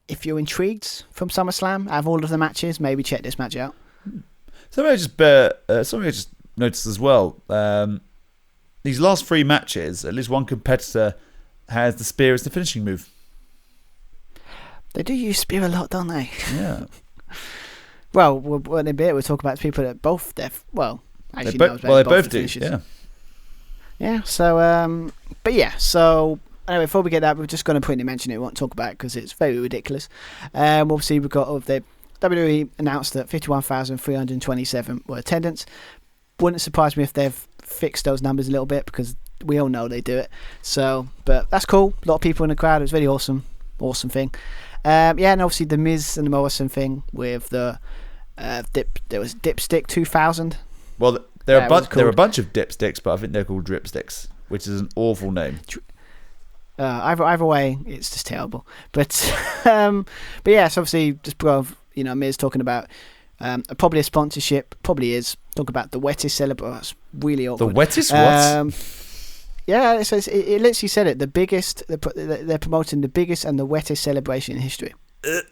If you're intrigued from SummerSlam, out of all of the matches, maybe check this match out. Something I just noticed as well. These last 3 matches, at least one competitor has the spear as the finishing move. They do use spear a lot, don't they? Yeah. Well, in a bit we'll talk about people that both. They both do. Yeah. Yeah. So, but yeah. So anyway, before we get that, we're just going to quickly mention it. We won't talk about it because it's very ridiculous. Obviously, we've got the WWE announced that 51,327 were attendance. Wouldn't surprise me if they've fixed those numbers a little bit because we all know they do it. So, but that's cool. A lot of people in the crowd. It was really awesome thing. And obviously the Miz and the Morrison thing with the there was Dipstick 2000. Well, there are a bunch of dipsticks, but I think they're called dripsticks, which is an awful name. Either way, it's just terrible. But so obviously just Miz talking about probably a sponsorship, probably is talking about the wettest celebration. That's really awkward. The wettest what? Yeah, it literally said it. The biggest. They're promoting the biggest and the wettest celebration in history. We're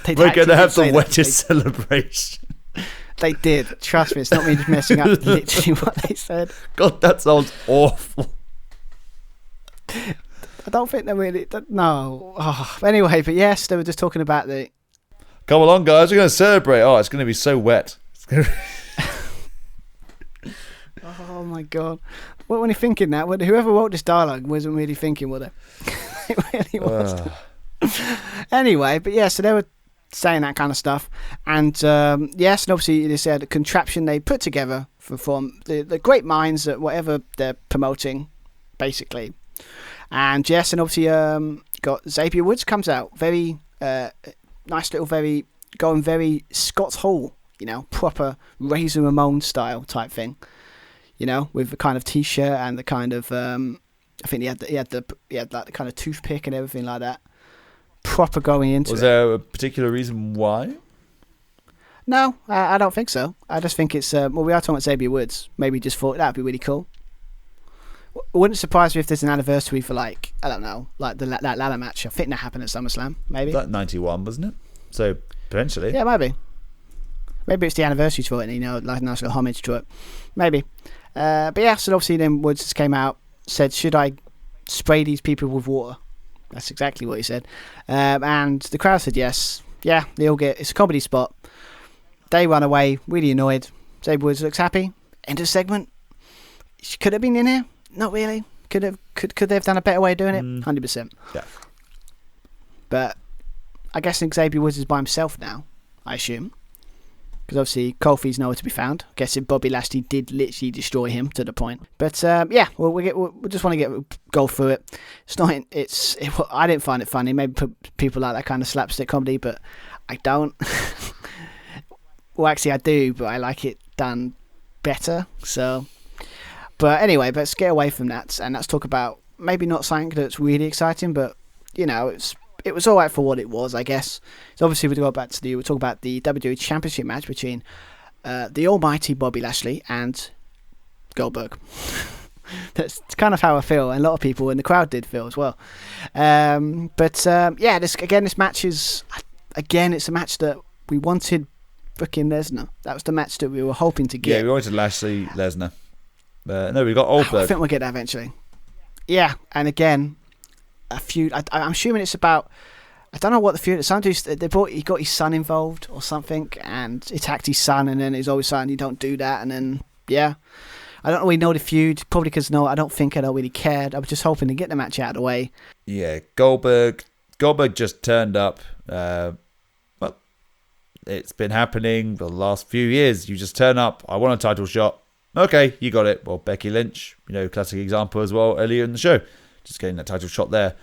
going to have the wettest celebration. They did. Trust me, it's not me just messing up literally what they said. God, that sounds awful. I don't think they really. No. Oh, anyway, but yes, they were just talking about the. Come along, guys. We're going to celebrate. Oh, it's going to be so wet. Oh my God! What were you thinking that? Whoever wrote this dialogue wasn't really thinking, were they? It really was. Anyway, but yeah, so they were saying that kind of stuff, and yes, and obviously they said the contraption they put together from the great minds at whatever they're promoting, basically. And yes, and obviously got Xavier Woods comes out very nice little very Scott Hall, proper Razor Ramon style type thing. With the kind of t-shirt and the kind of I think he had like the kind of toothpick and everything like that. Proper going into it. Was there a particular reason why? No, I don't think so. I just think it's we are talking about Xavier Woods. Maybe just thought that'd be really cool. It wouldn't surprise me if there's an anniversary for that ladder match. I think that happened at SummerSlam. Maybe that 91, wasn't it? So potentially. Yeah, maybe. Maybe it's the anniversary to it, and like a nice little homage to it. Maybe. But yeah, so obviously then Woods just came out, said, should I spray these people with water? That's exactly what he said. And the crowd said yes. Yeah, they all it's a comedy spot. They run away, really annoyed. Xavier Woods looks happy. End of the segment. She could have been in here. Not really. Could they have done a better way of doing it? 100%. Yeah. But I guess Xavier Woods is by himself now, I assume. Because obviously Kofi's nowhere to be found. I guess Bobby Lashley did literally destroy him to the point. But we just want to go through it. It's not. I didn't find it funny. Maybe people like that kind of slapstick comedy, but I don't. Well, actually, I do, but I like it done better. So, but anyway, let's get away from that and let's talk about maybe not something that's really exciting, but it was all right for what it was, I guess. So obviously we'll talk about the WWE Championship match between the almighty Bobby Lashley and Goldberg. That's kind of how I feel, and a lot of people in the crowd did feel as well. This match is it's a match that we wanted. Freaking Lesnar. That was the match that we were hoping to get. Yeah, we wanted Lashley Lesnar. No, we got Goldberg. I think we'll get that eventually. Yeah, and again. A feud. I'm assuming it's about. I don't know what the feud is. He got his son involved or something, and attacked his son, and then he's always saying you don't do that, and then I don't really know the feud. Probably because I don't really cared. I was just hoping to get the match out of the way. Yeah, Goldberg just turned up. It's been happening for the last few years. You just turn up. I want a title shot. Okay, you got it. Well, Becky Lynch, classic example as well earlier in the show. Just getting that title shot there.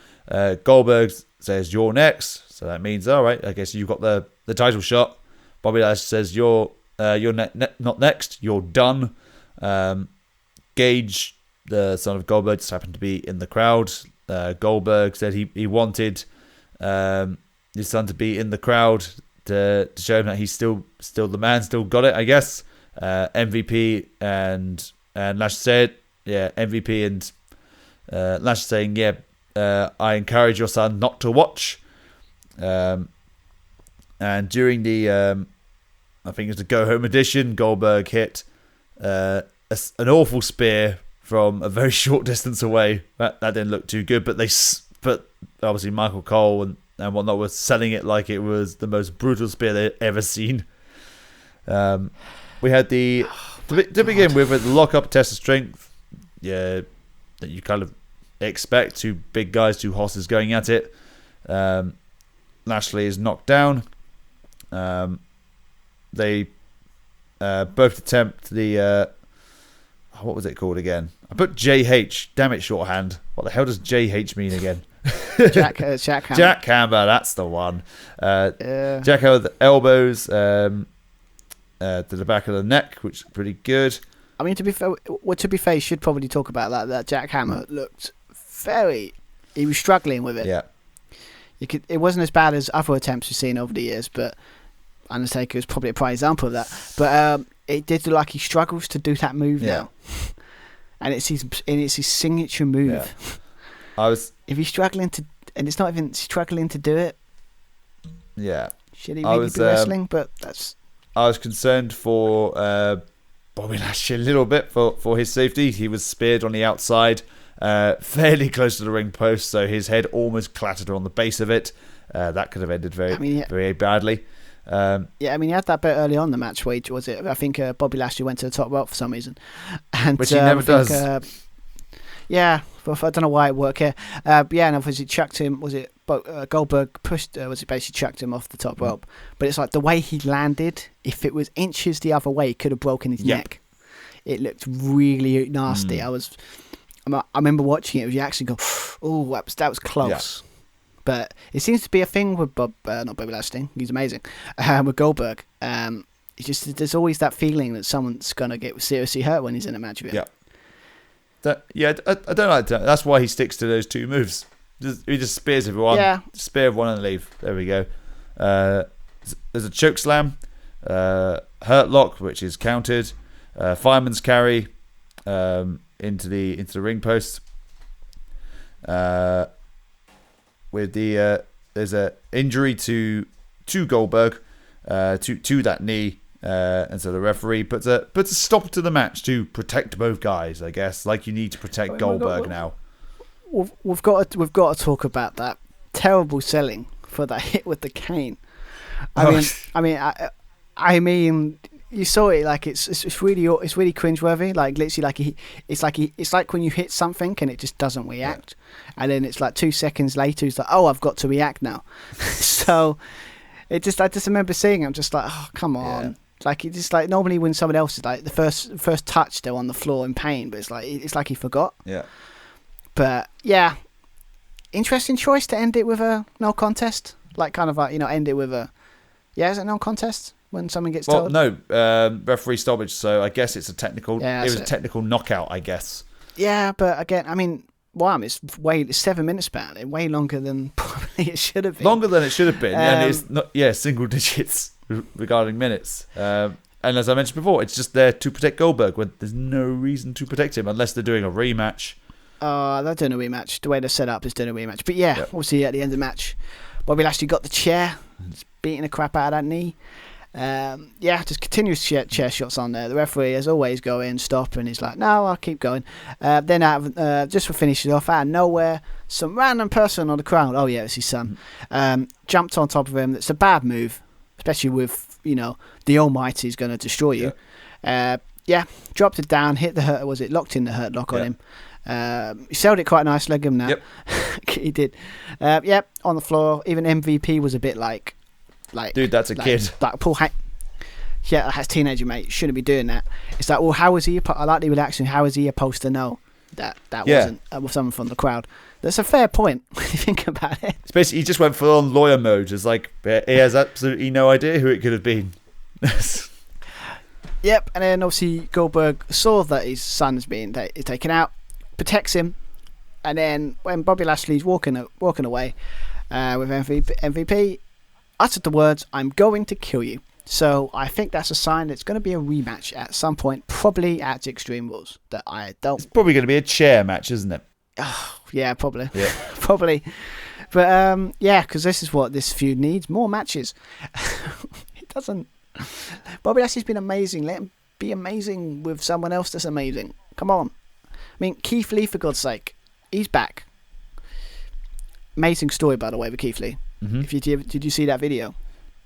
Goldberg says, you're next. So that means, all right, I guess you've got the title shot. Bobby Lashley says, you're not next. You're done. Gage, the son of Goldberg, just happened to be in the crowd. Goldberg said he wanted his son to be in the crowd to show him that he's still the man, still got it, I guess. MVP and Lashley said, yeah, MVP and Lash saying, I encourage your son not to watch. And during the, I think it was the Go Home edition, Goldberg hit an awful spear from a very short distance away. That didn't look too good, but obviously Michael Cole and whatnot was selling it like it was the most brutal spear they'd ever seen. We had to begin with the lock-up test of strength. Yeah, that you kind of expect, two big guys, two horses going at it. Lashley is knocked down. They both attempt the what was it called again? I put JH. Damn it, shorthand. What the hell does JH mean again? Jackhammer. Jackhammer, that's the one. Jackhammer with elbows to the back of the neck, which is pretty good. I mean, to be fair, you should probably talk about that. That Jackhammer looked he was struggling with it. Yeah. It wasn't as bad as other attempts we've seen over the years, but Undertaker was probably a prime example of that. But it did look like he struggles to do that move now. And it's his signature move. Yeah. If he's struggling to, and it's not even struggling to do it. Yeah. Should he really be wrestling? But that's. I was concerned for Bobby Lashley a little bit for his safety. He was speared on the outside, fairly close to the ring post, so his head almost clattered on the base of it. That could have ended very badly. He had that bit early on in the match where I think Bobby Lashley went to the top rope for some reason, which he never does. But I don't know why it worked here. And obviously chucked him. Was it Goldberg pushed? Was it basically chucked him off the top rope? But it's like the way he landed. If it was inches the other way, he could have broken his neck. It looked really nasty. I remember watching it. It was actually go, oh, that was close. Yeah. But it seems to be a thing with not Bobby Lashley. He's amazing. With Goldberg, it's just there's always that feeling that someone's gonna get seriously hurt when he's in a match with him. Yeah. I don't like that. That's why he sticks to those two moves. He just spears everyone. Yeah. Spear everyone and leave. There we go. There's a choke slam, hurt lock, which is counted. Fireman's carry into the ring post. With there's a injury to Goldberg, to that knee. And so the referee puts a stop to the match to protect both guys, I guess, like you need to protect Goldberg now. We've got to talk about that terrible selling for that hit with the cane. I mean, you saw it, like it's really cringeworthy. Like literally, it's like when you hit something and it just doesn't react, and then it's like 2 seconds later, it's like, oh, I've got to react now. So I just remember seeing it, I'm just like, oh, come on. Yeah. Like it's just like normally when someone else is like the first touch, they're on the floor in pain, but it's like he forgot. Yeah. But yeah, interesting choice to end it with a no contest. Like kind of like end it with a is it no contest when someone gets told? No, referee stoppage. So I guess it's a technical. Yeah, it was a technical knockout, I guess. Yeah, but again, I mean, it's 7 minutes span. It's way longer than probably it should have been. Longer than it should have been, and it's not. Yeah, single digits regarding minutes. And as I mentioned before, it's just there to protect Goldberg when there's no reason to protect him unless they're doing a rematch. They're doing a rematch. The way they're set up is doing a rematch. But yeah, obviously at the end of the match, Bobby Lashley got the chair, just beating the crap out of that knee. Just continuous chair shots on there. The referee, as always, go in, stop, and he's like, no, I'll keep going. Then just for finishing off, out of nowhere, some random person on the crowd, it's his son, jumped on top of him. That's a bad move, especially with, the Almighty's going to destroy you. Dropped it down, hit the hurt, locked in the hurt lock on him. He sold it quite nice, leg him now. Yep. He did. On the floor. Even MVP was a bit like dude, that's a kid. Like Paul that's teenager, mate. Shouldn't be doing that. It's like, well, how was he? I like the reaction. How is he supposed to know that wasn't someone from the crowd? That's a fair point when you think about it. It's basically he just went full on lawyer mode. It's like he has absolutely no idea who it could have been. Yep, and then obviously Goldberg saw that his son's being taken out, protects him, and then when Bobby Lashley's walking away with MVP, uttered the words, "I'm going to kill you." So I think that's a sign that it's going to be a rematch at some point, probably at Extreme Rules. That I don't. It's probably going to be a chair match, isn't it? Oh, yeah, probably. Yeah. Probably. But because this is what this feud needs: more matches. It doesn't. Bobby Lashley's been amazing. Let him be amazing with someone else that's amazing. Come on. I mean, Keith Lee, for God's sake, he's back. Amazing story, by the way, with Keith Lee. Mm-hmm. Did you see that video?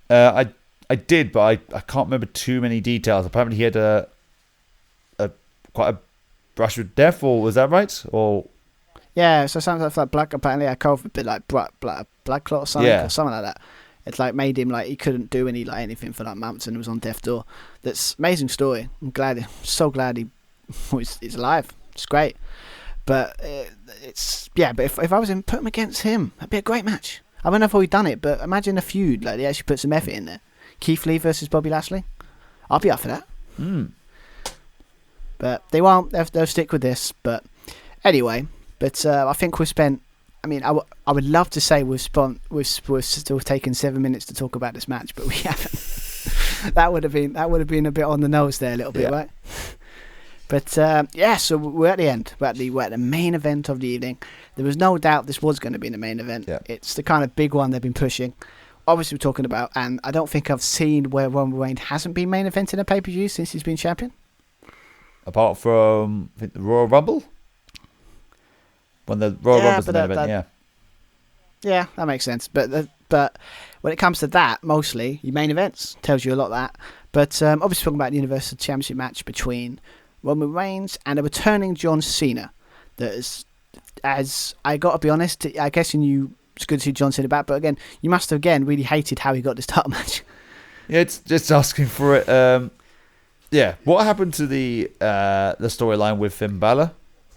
I did, but I can't remember too many details. Apparently, he had a quite a brush with death, or was that right? Or so something like blood. Apparently, I called a bit like blood clot or something, or something like that. It's like made him like he couldn't do anything for like months and was on death's door. That's amazing story. I'm so glad he he's alive. It's great. But but if I was in, put him against him, that'd be a great match. I don't know if we've done it, but imagine a feud like they actually put some effort in there. Keith Lee versus Bobby Lashley. I'll be up for that. But they won't. They'll stick with this. But anyway, I think we've spent. I mean, I would love to say we've still taken 7 minutes to talk about this match, but we haven't. that would have been a bit on the nose there, a little bit, right? But so we're at the end. We're at the main event of the evening. There was no doubt this was going to be the main event. Yeah. It's the kind of big one they've been pushing. Obviously, we're talking about, and I don't think I've seen where Roman Reigns hasn't been main eventing a pay-per-view since he's been champion. Apart from I think the Royal Rumble? When the Royal Rumble's the main event, Yeah, that makes sense. But when it comes to that, mostly, your main events tells you a lot of that. But obviously talking about the Universal Championship match between Roman Reigns and a returning John Cena. That is, as I got to be honest, I guess it's good to see John Cena back, but again, you must have again really hated how he got this title match. Yeah, it's just asking for it. What happened to the storyline with Finn Balor?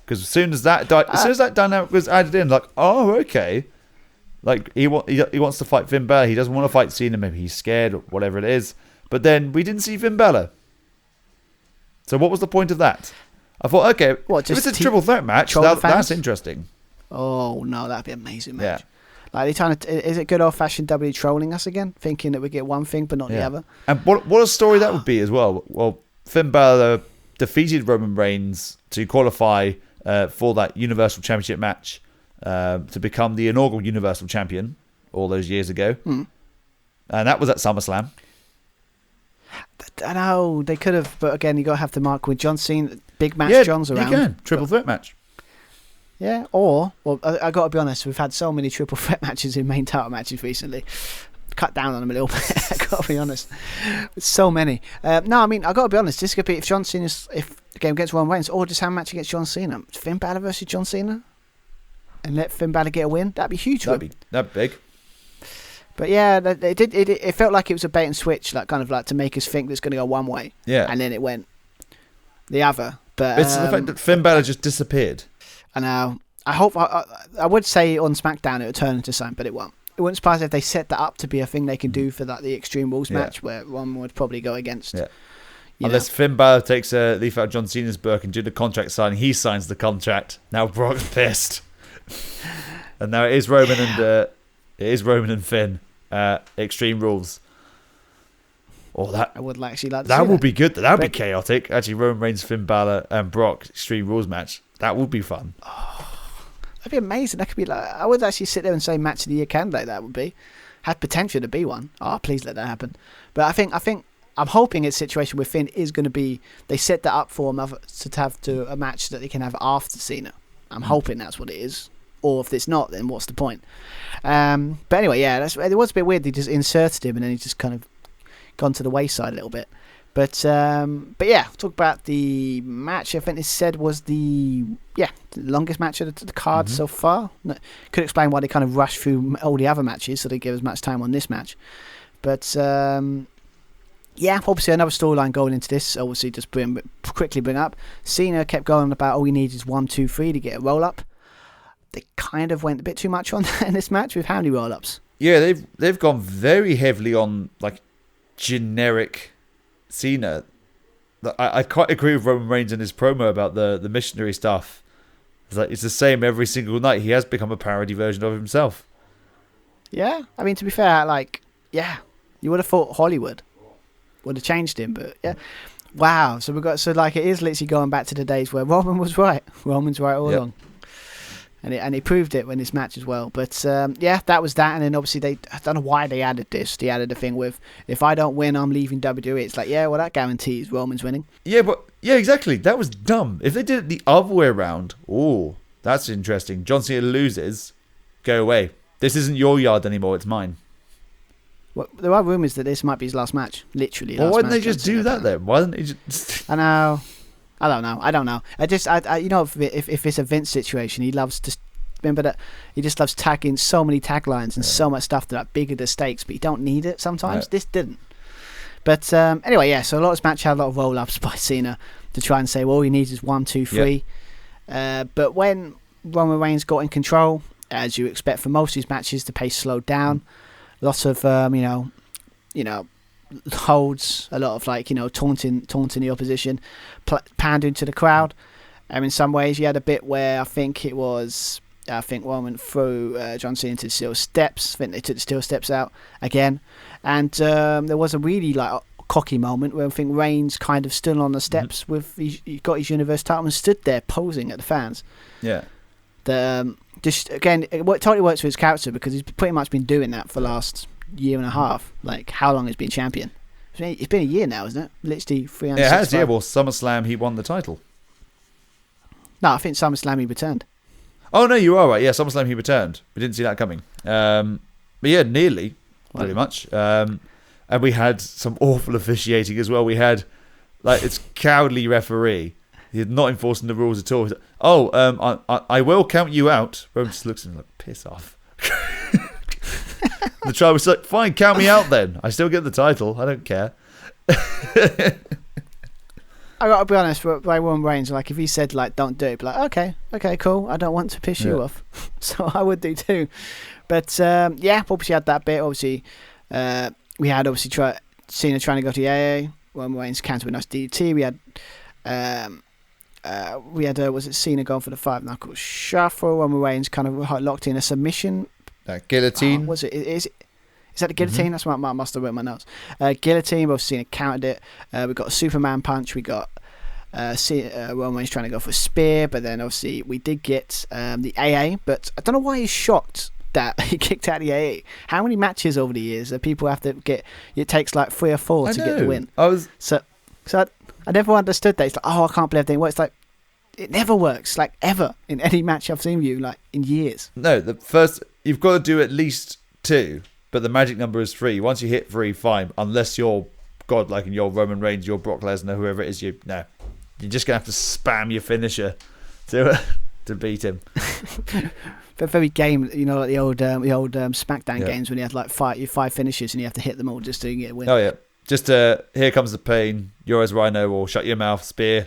Because as soon as that dynamic was added in, like, oh, okay, like he wants to fight Finn Balor. He doesn't want to fight Cena. Maybe he's scared or whatever it is. But then we didn't see Finn Balor. So what was the point of that? I thought, okay, if it's a triple threat match, that's interesting. Oh no, that'd be an amazing match. Yeah. Like, is it good old fashioned WWE trolling us again, thinking that we get one thing but not the other? And what a story that would be as well. Well, Finn Balor defeated Roman Reigns to qualify for that Universal Championship match to become the inaugural Universal Champion all those years ago. And that was at SummerSlam. I know, they could have, but again, you got to have the mark with John Cena. Big match, John's around. You can. Triple threat match. Yeah, I got to be honest, we've had so many triple threat matches in main title matches recently. Cut down on them a little bit, I got to be honest. So many. No, I mean, I got to be honest, this could be, if John Cena's, if the game against Roman Reigns, or just have a match against John Cena. Finn Balor versus John Cena? And let Finn Balor get a win? That'd be huge. That'd be big. But yeah, it felt like it was a bait and switch, like kind of like to make us think that it's going to go one way. Yeah. And then it went the other. But it's the fact that Finn Balor just disappeared. I know. I would say on SmackDown it would turn into something, but it won't. It wouldn't surprise if they set that up to be a thing they can do for the Extreme Rules match, where one would probably go against. Yeah. Unless Finn Balor takes a leaf out of John Cena's book and do the contract signing, he signs the contract. Now Brock's pissed, and now it is Roman and Finn. Extreme Rules. Oh, that I would actually like to that see would be good. That would be chaotic. Actually, Roman Reigns, Finn Balor, and Brock Extreme Rules match. That would be fun. That'd be amazing. That could be like, I would actually sit there and say match of the year candidate. That would be, had potential to be one. Oh, please let that happen. But I think I'm hoping it's a situation where Finn is going to be. They set that up for him to have a match that they can have after Cena. I'm hoping that's what it is. Or if it's not, then what's the point? But anyway, yeah, it was a bit weird. They just inserted him and then he just kind of gone to the wayside a little bit. But yeah, talk about the match. I think they said was the longest match of the card so far. Could explain why they kind of rushed through all the other matches, so they gave as much time on this match. But yeah, obviously another storyline going into this. Obviously, just quickly bring up. Cena kept going about all we need is 1, 2, 3 to get a roll up. They kind of went a bit too much on that in this match with how many roll ups. Yeah, they've gone very heavily on like generic Cena. I quite agree with Roman Reigns in his promo about the missionary stuff. It's like it's the same every single night. He has become a parody version of himself. Yeah, I mean, to be fair, like, yeah, you would have thought Hollywood would have changed him, but yeah. Wow, so it is literally going back to the days where Roman was right. Roman's right all along. And he proved it in this match as well. But yeah, that was that. And then obviously I don't know why they added this. They added a thing with, if I don't win, I'm leaving WWE. It's like, yeah, well, that guarantees Roman's winning. Yeah, exactly. That was dumb. If they did it the other way around, oh, that's interesting. John Cena loses, go away. This isn't your yard anymore. It's mine. Well, there are rumours that this might be his last match. Literally. Well, why didn't they just do that then? Why didn't they just? I know. I don't know. I you know, if it's a Vince situation, he loves to remember that he just loves tagging so many taglines and so much stuff that are bigger the stakes, but you don't need it sometimes. No. This didn't. But anyway, yeah. So a lot of this match had a lot of roll ups by Cena. to try and say, well, all he needs is 1, 2, 3. But when Roman Reigns got in control, as you expect for most of his matches, the pace slowed down. Lots of holds, a lot of taunting the opposition, pandering to the crowd. In some ways, you had a bit where I think Roman threw John Cena into the steel steps. I think they took the steel steps out again, and there was a really cocky moment where I think Reigns kind of stood on the steps he got his Universe title and stood there posing at the fans. Yeah. Just again, it totally works for his character because he's pretty much been doing that for the last year and a half. Like, how long has he been champion? It's been a year now, isn't it? Literally 365. Yeah, it has. Yeah, well, SummerSlam he won the title. No, I think SummerSlam he returned. Oh no, you are right. Yeah, SummerSlam he returned. We didn't see that coming. But yeah, nearly, pretty much. And we had some awful officiating as well. We had it's cowardly referee. He's not enforcing the rules at all. He's like, I will count you out. Roman just looks at him like, piss off. The trial was like, fine, count me out then. I still get the title. I don't care. I gotta be honest, by Roman Reigns, if he said don't do it, be like, okay, cool. I don't want to piss you off, so I would do too. But obviously had that bit. Obviously, we had Cena trying to go to the AA. Roman Reigns countered with nice DDT. We had was it Cena going for the 5-knuckle shuffle? Roman Reigns kind of locked in a submission. Guillotine. Was it? Is that the guillotine? That's what I must have written my notes. Guillotine. We've seen it, countered it. We got a Superman punch. We got Roman Reigns trying to go for a spear, but then obviously we did get the AA. But I don't know why he's shocked that he kicked out the AA. How many matches over the years that people have to get? It takes 3 or 4 to get the win. So I never understood that. It's I can't believe it works. It never works, ever in any match I've seen with you, in years. No, the first you've got to do at least 2. But the magic number is 3. Once you hit 3, fine. Unless you're God, in your Roman Reigns, your Brock Lesnar, whoever it is, you're just gonna have to spam your finisher to beat him. But very game, the old SmackDown games when you had 5 finishes and you have to hit them all just to get a win. Oh yeah, just here comes the pain. You're as Rhino, or shut your mouth. Spear,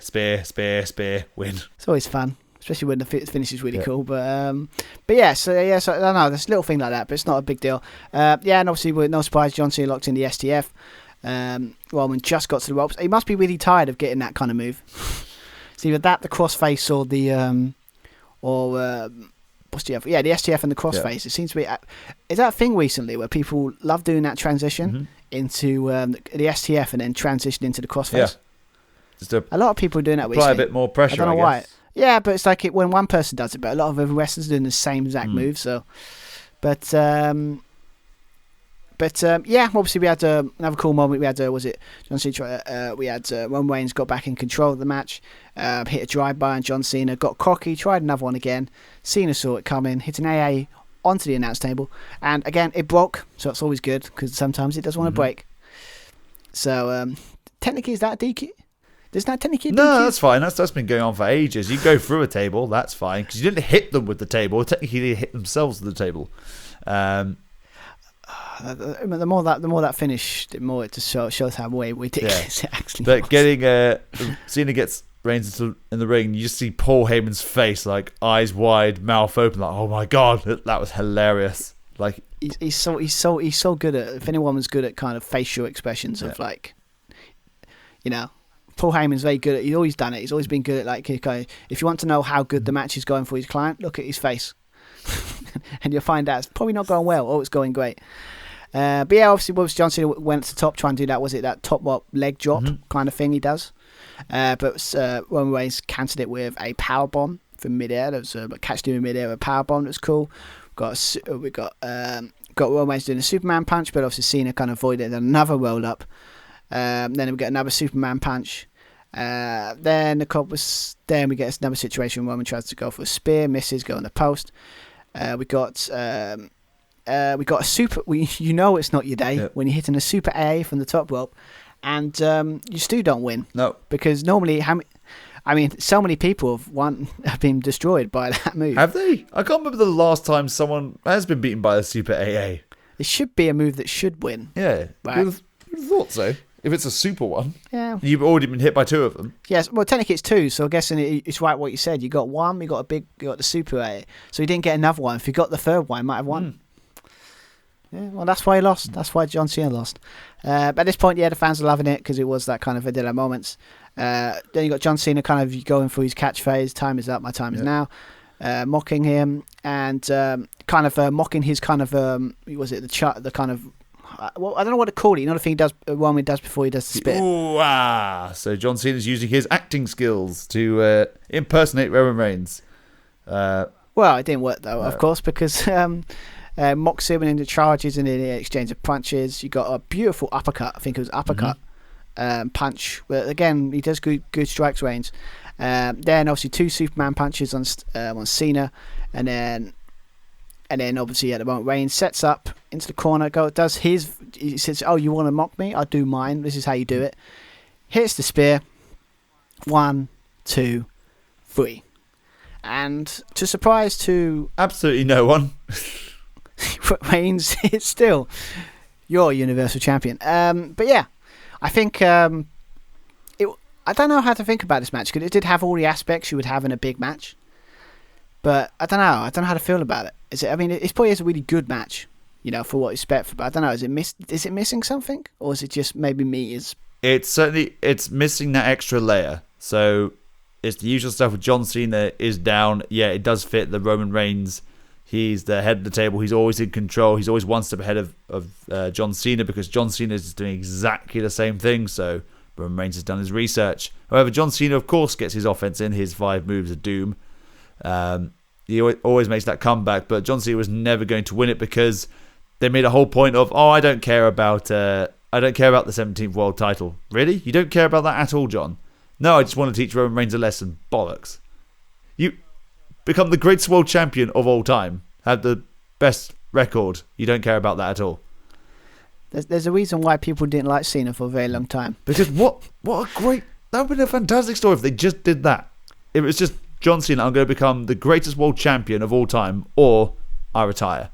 win. It's always fun. Especially when the finish is really cool, but I don't know. There's a little thing like that, but it's not a big deal. And obviously, we're no surprise, John Cena locked in the STF. Roman just got to the ropes. He must be really tired of getting that kind of move. It's either that, the crossface, or the what's the other? Yeah, the STF and the crossface. It seems to be. Is that a thing recently where people love doing that transition into the STF and then transition into the crossface? Yeah, a lot of people are doing that. Apply a bit more pressure. I don't know why. Yeah, but it's when one person does it, but a lot of other wrestlers are doing the same exact move. So, but obviously we had another cool moment. We had John Cena? We had Roman Reigns got back in control of the match, hit a drive-by, and John Cena got cocky, tried another one again. Cena saw it coming, hit an AA onto the announce table, and again it broke. So it's always good because sometimes it does want to break. So technically, is that a DQ? There's not technically a DQ? No, that's fine. That's been going on for ages. You go through a table, that's fine, because you didn't hit them with the table. Technically, they hit themselves with the table. The more that finished, the more it just shows how way ridiculous it actually was. But getting Cena gets Reigns in the ring, you just see Paul Heyman's face, eyes wide, mouth open, like, oh my god, that was hilarious. He's so good at. If anyone was good at kind of facial expressions of Paul Heyman's very good at. He's always done it. He's always been good at if you want to know how good the match is going for his client, look at his face, and you'll find out it's probably not going well or it's going great. But yeah, obviously, John Cena went to the top, trying to do that. Was it that top leg drop kind of thing he does? But Roman Reigns countered it with a power bomb from midair. There was catch him in midair, a power bomb. That was cool. We got Roman Reigns doing a Superman punch, but obviously Cena kind of avoided another roll up. Then we get another Superman punch. Then we get another situation. Roman tries to go for a spear, misses, go on the post. We got a super. It's not your day when you're hitting a super A from the top rope, and you still don't win. No, because normally, so many people have been destroyed by that move. Have they? I can't remember the last time someone has been beaten by a super AA. It should be a move that should win. Yeah, right? I thought so. If it's a super one, Yeah. you've already been hit by 2 of them. Yes, well, technically it's 2, so I'm guessing it's right what you said. You got one, you got the Super 8, so you didn't get another one. If you got the third one, you might have won. Yeah, well, that's why he lost. That's why John Cena lost. At this point, yeah, the fans are loving it because it was that kind of vanilla moments. Then you got John Cena kind of going through his catchphrase, "Time is up, my time is now," mocking him and kind of mocking his kind of was it the kind of. Well, I don't know what to call it. You know the thing he does, Roman does before he does the spit. Ooh, So John Cena's using his acting skills to impersonate Roman Reigns. Well, it didn't work though, of course, because mocks him in the charges and in the exchange of punches. You got a beautiful uppercut. I think it was uppercut punch. But again, he does good strikes range. Then obviously 2 Superman punches on Cena, and then obviously at the moment Reigns sets up into the corner. He says, "Oh, you want to mock me? I'll do mine. This is how you do it." Hits the spear. 1, 2, 3. And to surprise to Absolutely no one. Reigns is still your Universal Champion. But yeah, I think I don't know how to think about this match because it did have all the aspects you would have in a big match. But I don't know. I don't know how to feel about it. I mean, it's probably a really good match, for what you expect. But I don't know. Is it missing something, or is it just maybe me? It's missing that extra layer. So it's the usual stuff with John Cena is down. Yeah, it does fit the Roman Reigns. He's the head of the table. He's always in control. He's always one step ahead of John Cena because John Cena is doing exactly the same thing. So Roman Reigns has done his research. However, John Cena, of course, gets his offense in, his 5 moves of doom. He always makes that comeback, but John Cena was never going to win it because they made a whole point of, I don't care about the 17th world title. Really? You don't care about that at all, John? No, I just want to teach Roman Reigns a lesson. Bollocks. You become the greatest world champion of all time. Have the best record. You don't care about that at all. There's a reason why people didn't like Cena for a very long time. Because that would have been a fantastic story if they just did that. If it was just John Cena, I'm going to become the greatest world champion of all time, or I retire.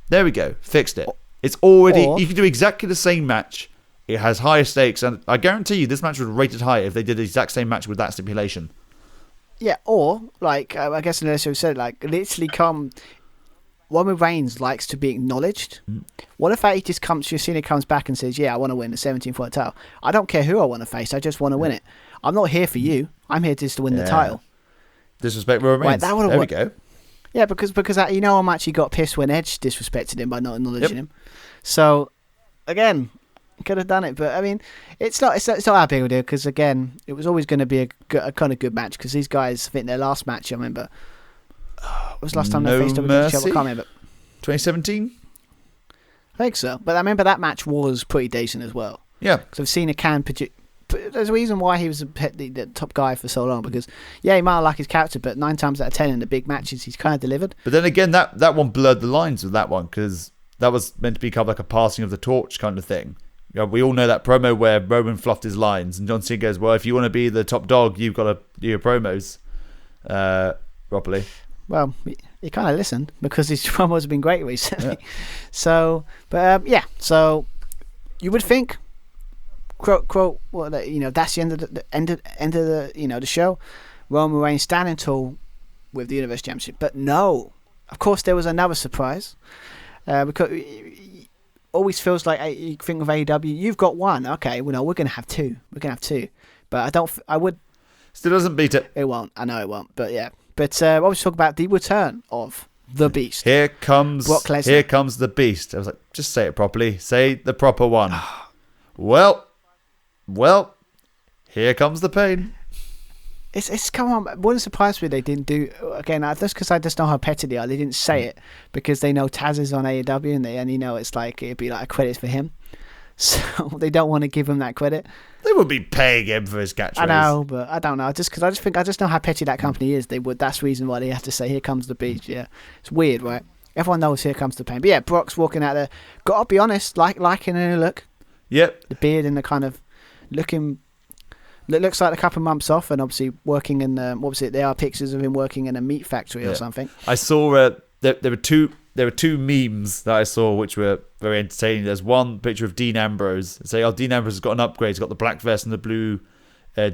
There we go. Fixed it. It's already... you can do exactly the same match. It has higher stakes, and I guarantee you this match would be rated higher if they did the exact same match with that stipulation. Yeah, or, like, I guess Alessio said, like, literally Roman Reigns likes to be acknowledged. What if he just Cena comes back and says, "Yeah, I want to win the 17th world title. I don't care who I want to face. I just want to win it. I'm not here for you. I'm here just to win the title." Disrespect Roman Reigns. Right, there we go. Yeah, because how much he got pissed when Edge disrespected him by not acknowledging him. So, again, could have done it, but I mean, it's not that big of a deal because again, it was always going to be a kind of good match because these guys, I think their last match, I remember, what was the last time they faced up against each other? I can't remember. 2017. I think so, but I remember that match was pretty decent as well. Yeah, because I've seen there's a reason why he was the top guy for so long because he might not like his character, but 9 times out of 10 in the big matches he's kind of delivered. But then again, that one blurred the lines with that one because that was meant to be kind of like a passing of the torch kind of thing. We all know that promo where Roman fluffed his lines and John Cena goes, "Well, if you want to be the top dog, you've got to do your promos properly." Well, he kind of listened because his promos have been great recently. Yeah. So, but so you would think, quote, well, that's the end of the show. Roman Reigns standing tall with the Universal Championship, but no, of course there was another surprise because it always feels like you think of AEW, you've got one, okay, well, no, we're gonna have two, but I would. Still doesn't beat it. It won't. I know it won't, but yeah. But I was talking about the return of the Beast. Here comes Brock Lesnar. Here comes the Beast. I was like, just say it properly. Say the proper one. Well, here comes the pain. It's come on. It wouldn't surprise me they didn't do again. That's because I just know how petty they are. They didn't say it because they know Taz is on AEW and it's like it'd be like a credit for him. So they don't want to give him that credit. They would be paying him for his catchphrase. I know, but I don't know. I just know how petty that company is. That's the reason why they have to say, "Here comes the Beast." Yeah, it's weird, right? Everyone knows here comes the pain. But yeah, Brock's walking out there. Gotta be honest, liking the look. Yep. The beard and the kind of looking. It looks like a couple of months off, and obviously working in. What was it? There are pictures of him working in a meat factory or something. I saw there were two memes that I saw, which were very entertaining. There's one picture of Dean Ambrose. Say, Dean Ambrose has got an upgrade. He's got the black vest and the blue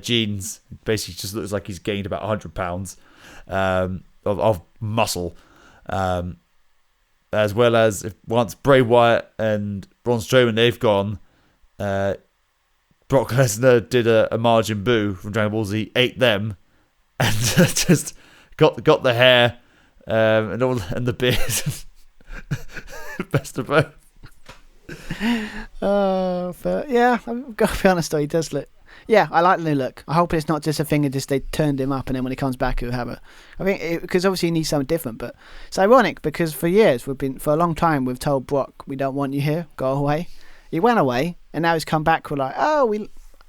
jeans. Basically, just looks like he's gained about 100 pounds of muscle. As well as once Bray Wyatt and Braun Strowman, they've gone, Brock Lesnar did a Majin Buu from Dragon Ball Z, ate them, and just got the hair and the beard. Best of both. But yeah, I've got to be honest though, he does look. Yeah, I like the new look. I hope it's not just a thing of just they turned him up and then when he comes back he'll have a. I think because obviously he needs something different, but it's ironic because for years for a long time we've told Brock we don't want you here, go away. He went away and now he's come back. We're like,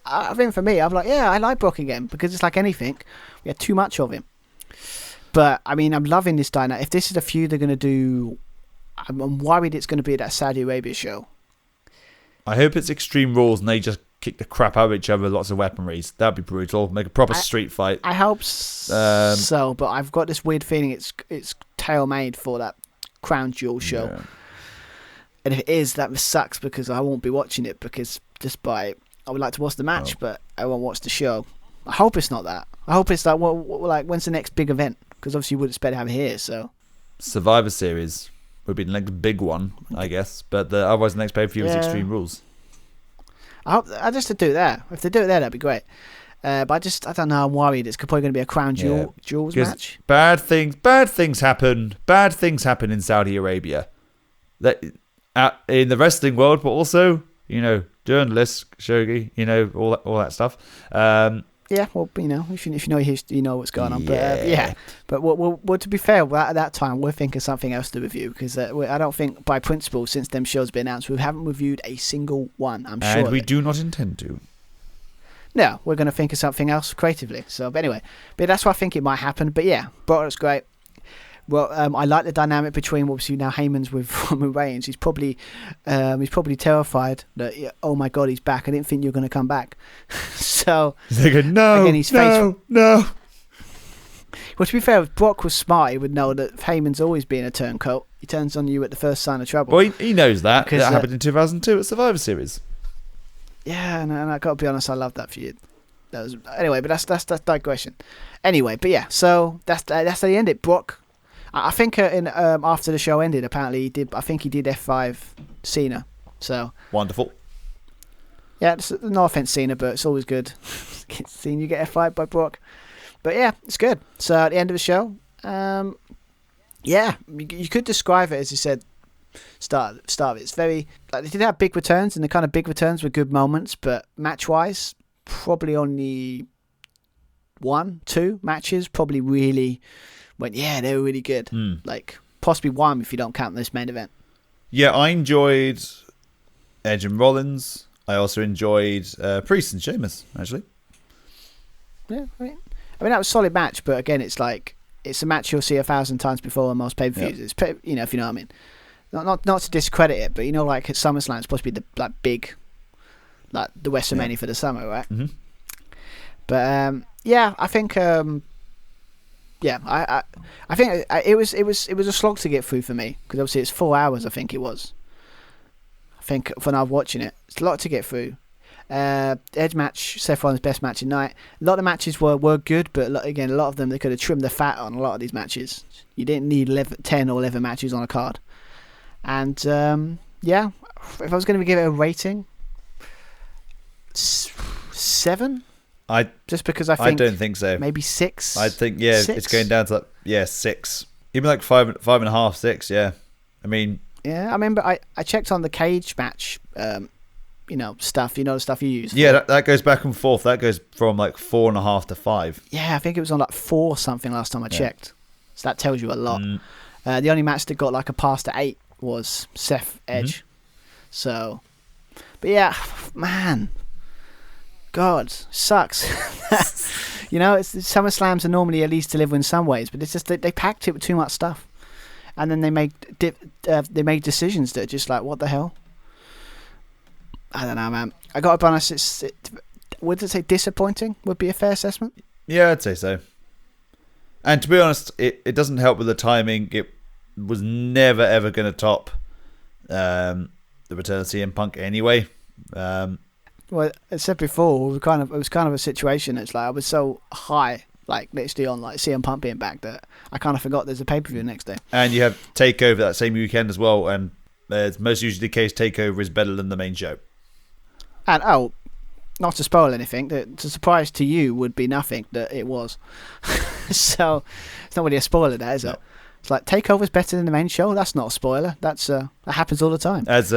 I think for me, I'm like, yeah, I like Brock again because it's like anything, we had too much of him. But I mean, I'm loving this dynamic. If this is a feud they're going to do, I'm worried it's going to be that Saudi Arabia show. I hope it's Extreme Rules and they just kick the crap out of each other with lots of weaponries. That'd be brutal. Make a proper street fight. I hope so, but I've got this weird feeling it's tailor-made for that Crown Jewel show. Yeah. And if it is, that sucks because I won't be watching it because I would like to watch the match, but I won't watch the show. I hope it's not that. I hope it's like, when's the next big event? Because obviously you would expect to have it here, so. Survivor Series would be the next big one, I guess. But otherwise the next pay-per-view is Extreme Rules. I just to do that. If they do it there, that'd be great. But I don't know. I'm worried. It's probably going to be a Crown Jewels match. Bad things happen. Bad things happen in Saudi Arabia. In the wrestling world, but also, journalists, shogi, all that stuff. Yeah, well, if you know history, you know what's going on. But but well, to be fair, at that time we're thinking something else to review because I don't think by principle since them shows been announced we haven't reviewed a single one. I'm sure, and we do not intend to. No, we're going to think of something else creatively. So, but anyway, that's what I think it might happen. But yeah, Brock's great. Well, I like the dynamic between obviously now Heyman's with Roman Reigns. He's probably terrified that oh my god he's back. I didn't think you were going to come back. So they go no, again, his face. No. Well, to be fair, if Brock was smart, he would know that Heyman's always been a turncoat. He turns on you at the first sign of trouble. Well, he knows that. Because, that happened in 2002 at Survivor Series. Yeah, and I got to be honest, I love that feud. Anyway, but that's digression. Anyway, but yeah, so that's how he ended. Brock. I think after the show ended, apparently he did F5 Cena. So wonderful. Yeah, no offense, Cena, but it's always good seeing you get F5 by Brock. But yeah, it's good. So at the end of the show, you could describe it as you said. Start of it. It's very like they did have big returns, and the kind of big returns were good moments, but match wise, probably only 1-2 matches probably really. They were really good. Like, possibly one if you don't count this main event. Yeah, I enjoyed Edge and Rollins. I also enjoyed Priest and Sheamus, actually. Yeah, right. I mean, that was a solid match, but again, it's like, it's a match you'll see 1,000 times before on most pay-per-views. It's, if you know what I mean. Not to discredit it, but like at SummerSlam, it's supposed to be the big, like the WrestleMania for the summer, right? Mm-hmm. But, I think... I think it was a slog to get through for me because obviously it's 4 hours. I think it was. I think when I was watching it, it's a lot to get through. Edge match, Seth Rollins' best match of the night. A lot of the matches were good, but again, a lot of them they could have trimmed the fat on a lot of these matches. You didn't need 10 or 11 matches on a card. And if I was going to give it a rating, 7. Just because I don't think so. Maybe 6. I think 6? It's going down to 6. Even like 5.5, 6. Yeah, I mean. Yeah, I remember I checked on the cage match, stuff. The stuff you use. Yeah, that goes back and forth. That goes from like 4.5 to 5. Yeah, I think it was on like 4 something last time I checked. So that tells you a lot. The only match that got like a pass to 8 was Seth Edge. So, but yeah, man. God, sucks. SummerSlams are normally at least deliver in some ways, but it's just they packed it with too much stuff, and then they make decisions that are just like, what the hell? I don't know, man. I got to be honest. Would it say disappointing? Would be a fair assessment. Yeah, I'd say so. And to be honest, it doesn't help with the timing. It was never ever going to top the return of CM Punk anyway. Well, as I said before, it was kind of a situation. It's like I was so high, like literally on like CM Punk being back, that I kind of forgot there's a pay-per-view next day. And you have TakeOver that same weekend as well, and it's most usually the case TakeOver is better than the main show. And not to spoil anything, the surprise to you would be nothing that it was. So it's not really a spoiler, that is it? It's like TakeOver's better than the main show. That's not a spoiler. That happens all the time. As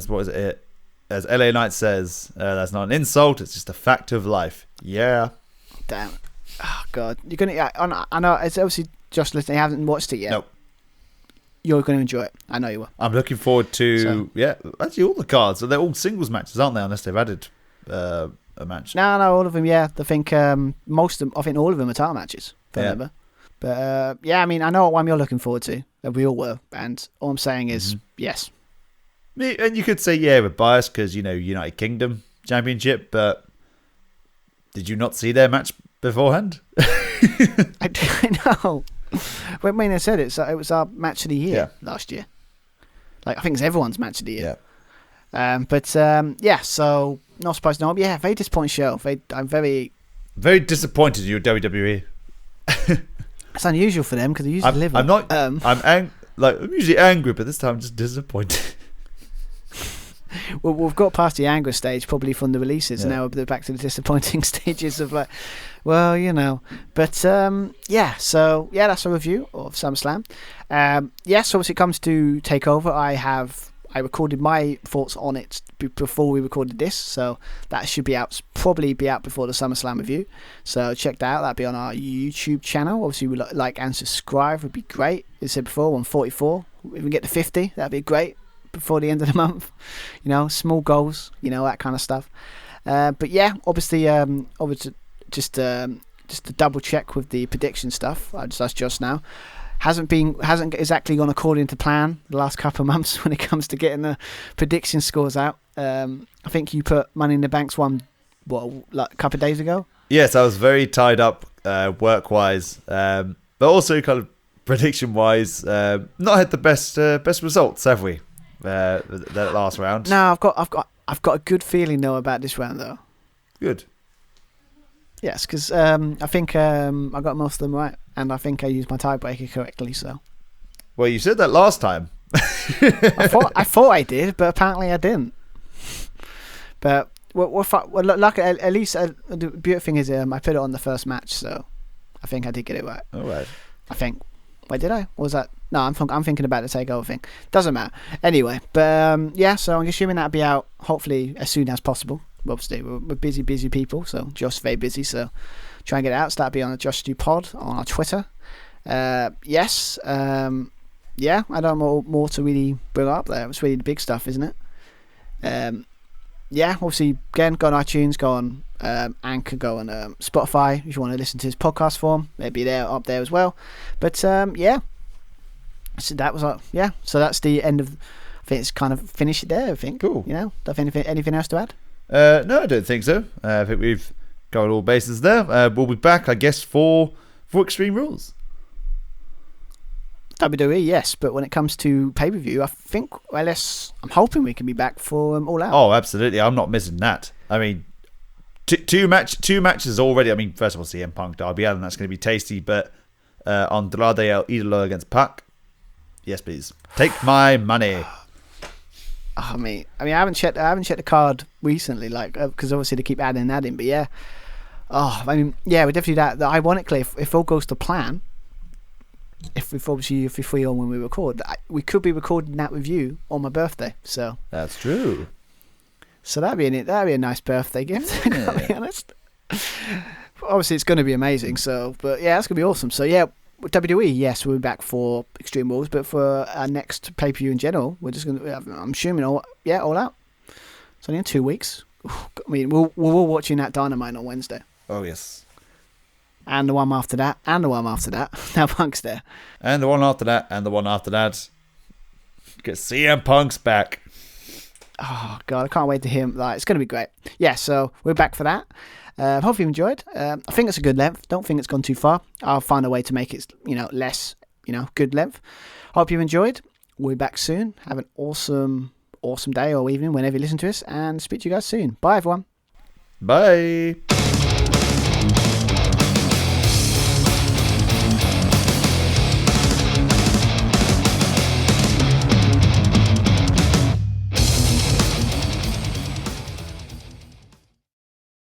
what is it? As LA Knight says, that's not an insult. It's just a fact of life. Yeah. Damn. Oh God, you're gonna. I know it's obviously just listening. You haven't watched it yet. Nope. You're gonna enjoy it. I know you will. I'm looking forward to actually all the cards. They're all singles matches, aren't they? Unless they've added a match. No, all of them. Yeah, I think most of them. I think all of them are title matches. If I remember. But I mean, I know what one you're looking forward to. That we all were, and all I'm saying is yes. And you could say we're biased because United Kingdom Championship, but did you not see their match beforehand? I know. Well, I mean, I said it was our match of the year last year. Like I think it's everyone's match of the year. Yeah. So not surprised. No, yeah, very disappointing show. I'm very disappointed in you, WWE. It's unusual for them because they usually live. I'm not. I'm usually angry, but this time I'm just disappointed. Well, we've got past the anger stage probably from the releases, and now we're back to the disappointing stages of like, well, But so that's a review of SummerSlam. So obviously it comes to TakeOver. I recorded my thoughts on it before we recorded this, so that should probably be out before the SummerSlam review. So check that out. That'll be on our YouTube channel. Obviously, we like and subscribe would be great. As I said before, 144. If we can get to 50, that'd be great before the end of the month. Small goals, that kind of stuff. But yeah, obviously, just to double check with the prediction stuff. I just asked now. Hasn't exactly gone according to plan the last couple of months when it comes to getting the prediction scores out. I think you put Money in the Bank's one, like a couple of days ago? Yes, I was very tied up work-wise, but also kind of prediction-wise, not had the best results, have we? That last round. No, I've got a good feeling though about this round though. Good. Yes, because I think I got most of them right, and I think I used my tiebreaker correctly. So. Well, you said that last time. I thought I did, but apparently I didn't. But luck at least the beautiful thing is I put it on the first match, so I think I did get it right. All right. I think. Wait, did I? Or was that? No, I'm thinking about the TakeOver thing. Doesn't matter. Anyway, but so I'm assuming that'll be out hopefully as soon as possible. Obviously, we're busy people, so Josh's very busy, so try and get it out. So that'll be on the Josh Stu Pod on our Twitter. I don't know more to really bring up there. It's really the big stuff, isn't it? Obviously, again, go on iTunes, go on Anchor, go on Spotify if you want to listen to his podcast form. It'll be up there as well. But so that was so that's the end of. I think it's kind of finished there. I think. Cool. Anything else to add? No, I don't think so. I think we've covered all bases there. We'll be back, I guess, for Extreme Rules. WWE, yes, but when it comes to pay-per-view, I think, I'm hoping we can be back for All Out. Oh, absolutely. I'm not missing that. I mean, two matches already. I mean, first of all, CM Punk, Darby Allin, that's going to be tasty, but Andrade El Idolo against Pac, yes, please. Take my money. I mean, I haven't checked the card recently, like because obviously they keep adding that in. But yeah, we're definitely that. Ironically, if all goes to plan, if you're free on when we record, we could be recording that with you on my birthday. So that's true. So that'd be a nice birthday gift. To be honest. Obviously, it's going to be amazing. So, but yeah, that's going to be awesome. So yeah. WWE, yes, we'll be back for Extreme Rules, but for our next pay-per-view in general, we're just going to, I'm assuming, All Out. It's only in 2 weeks. I mean, we're all watching that Dynamite on Wednesday. Oh, yes. And the one after that, and the one after that. Now Punk's there. And the one after that, and the one after that. Get CM Punk's back. Oh, God, I can't wait to hear him. It's going to be great. Yeah, so we're back for that. Hope you enjoyed. I think it's a good length. Don't think it's gone too far. I'll find a way to make it, less, good length. Hope you enjoyed. We'll be back soon. Have an awesome awesome day or evening whenever you listen to us, and speak to you guys soon. Bye, everyone. Bye.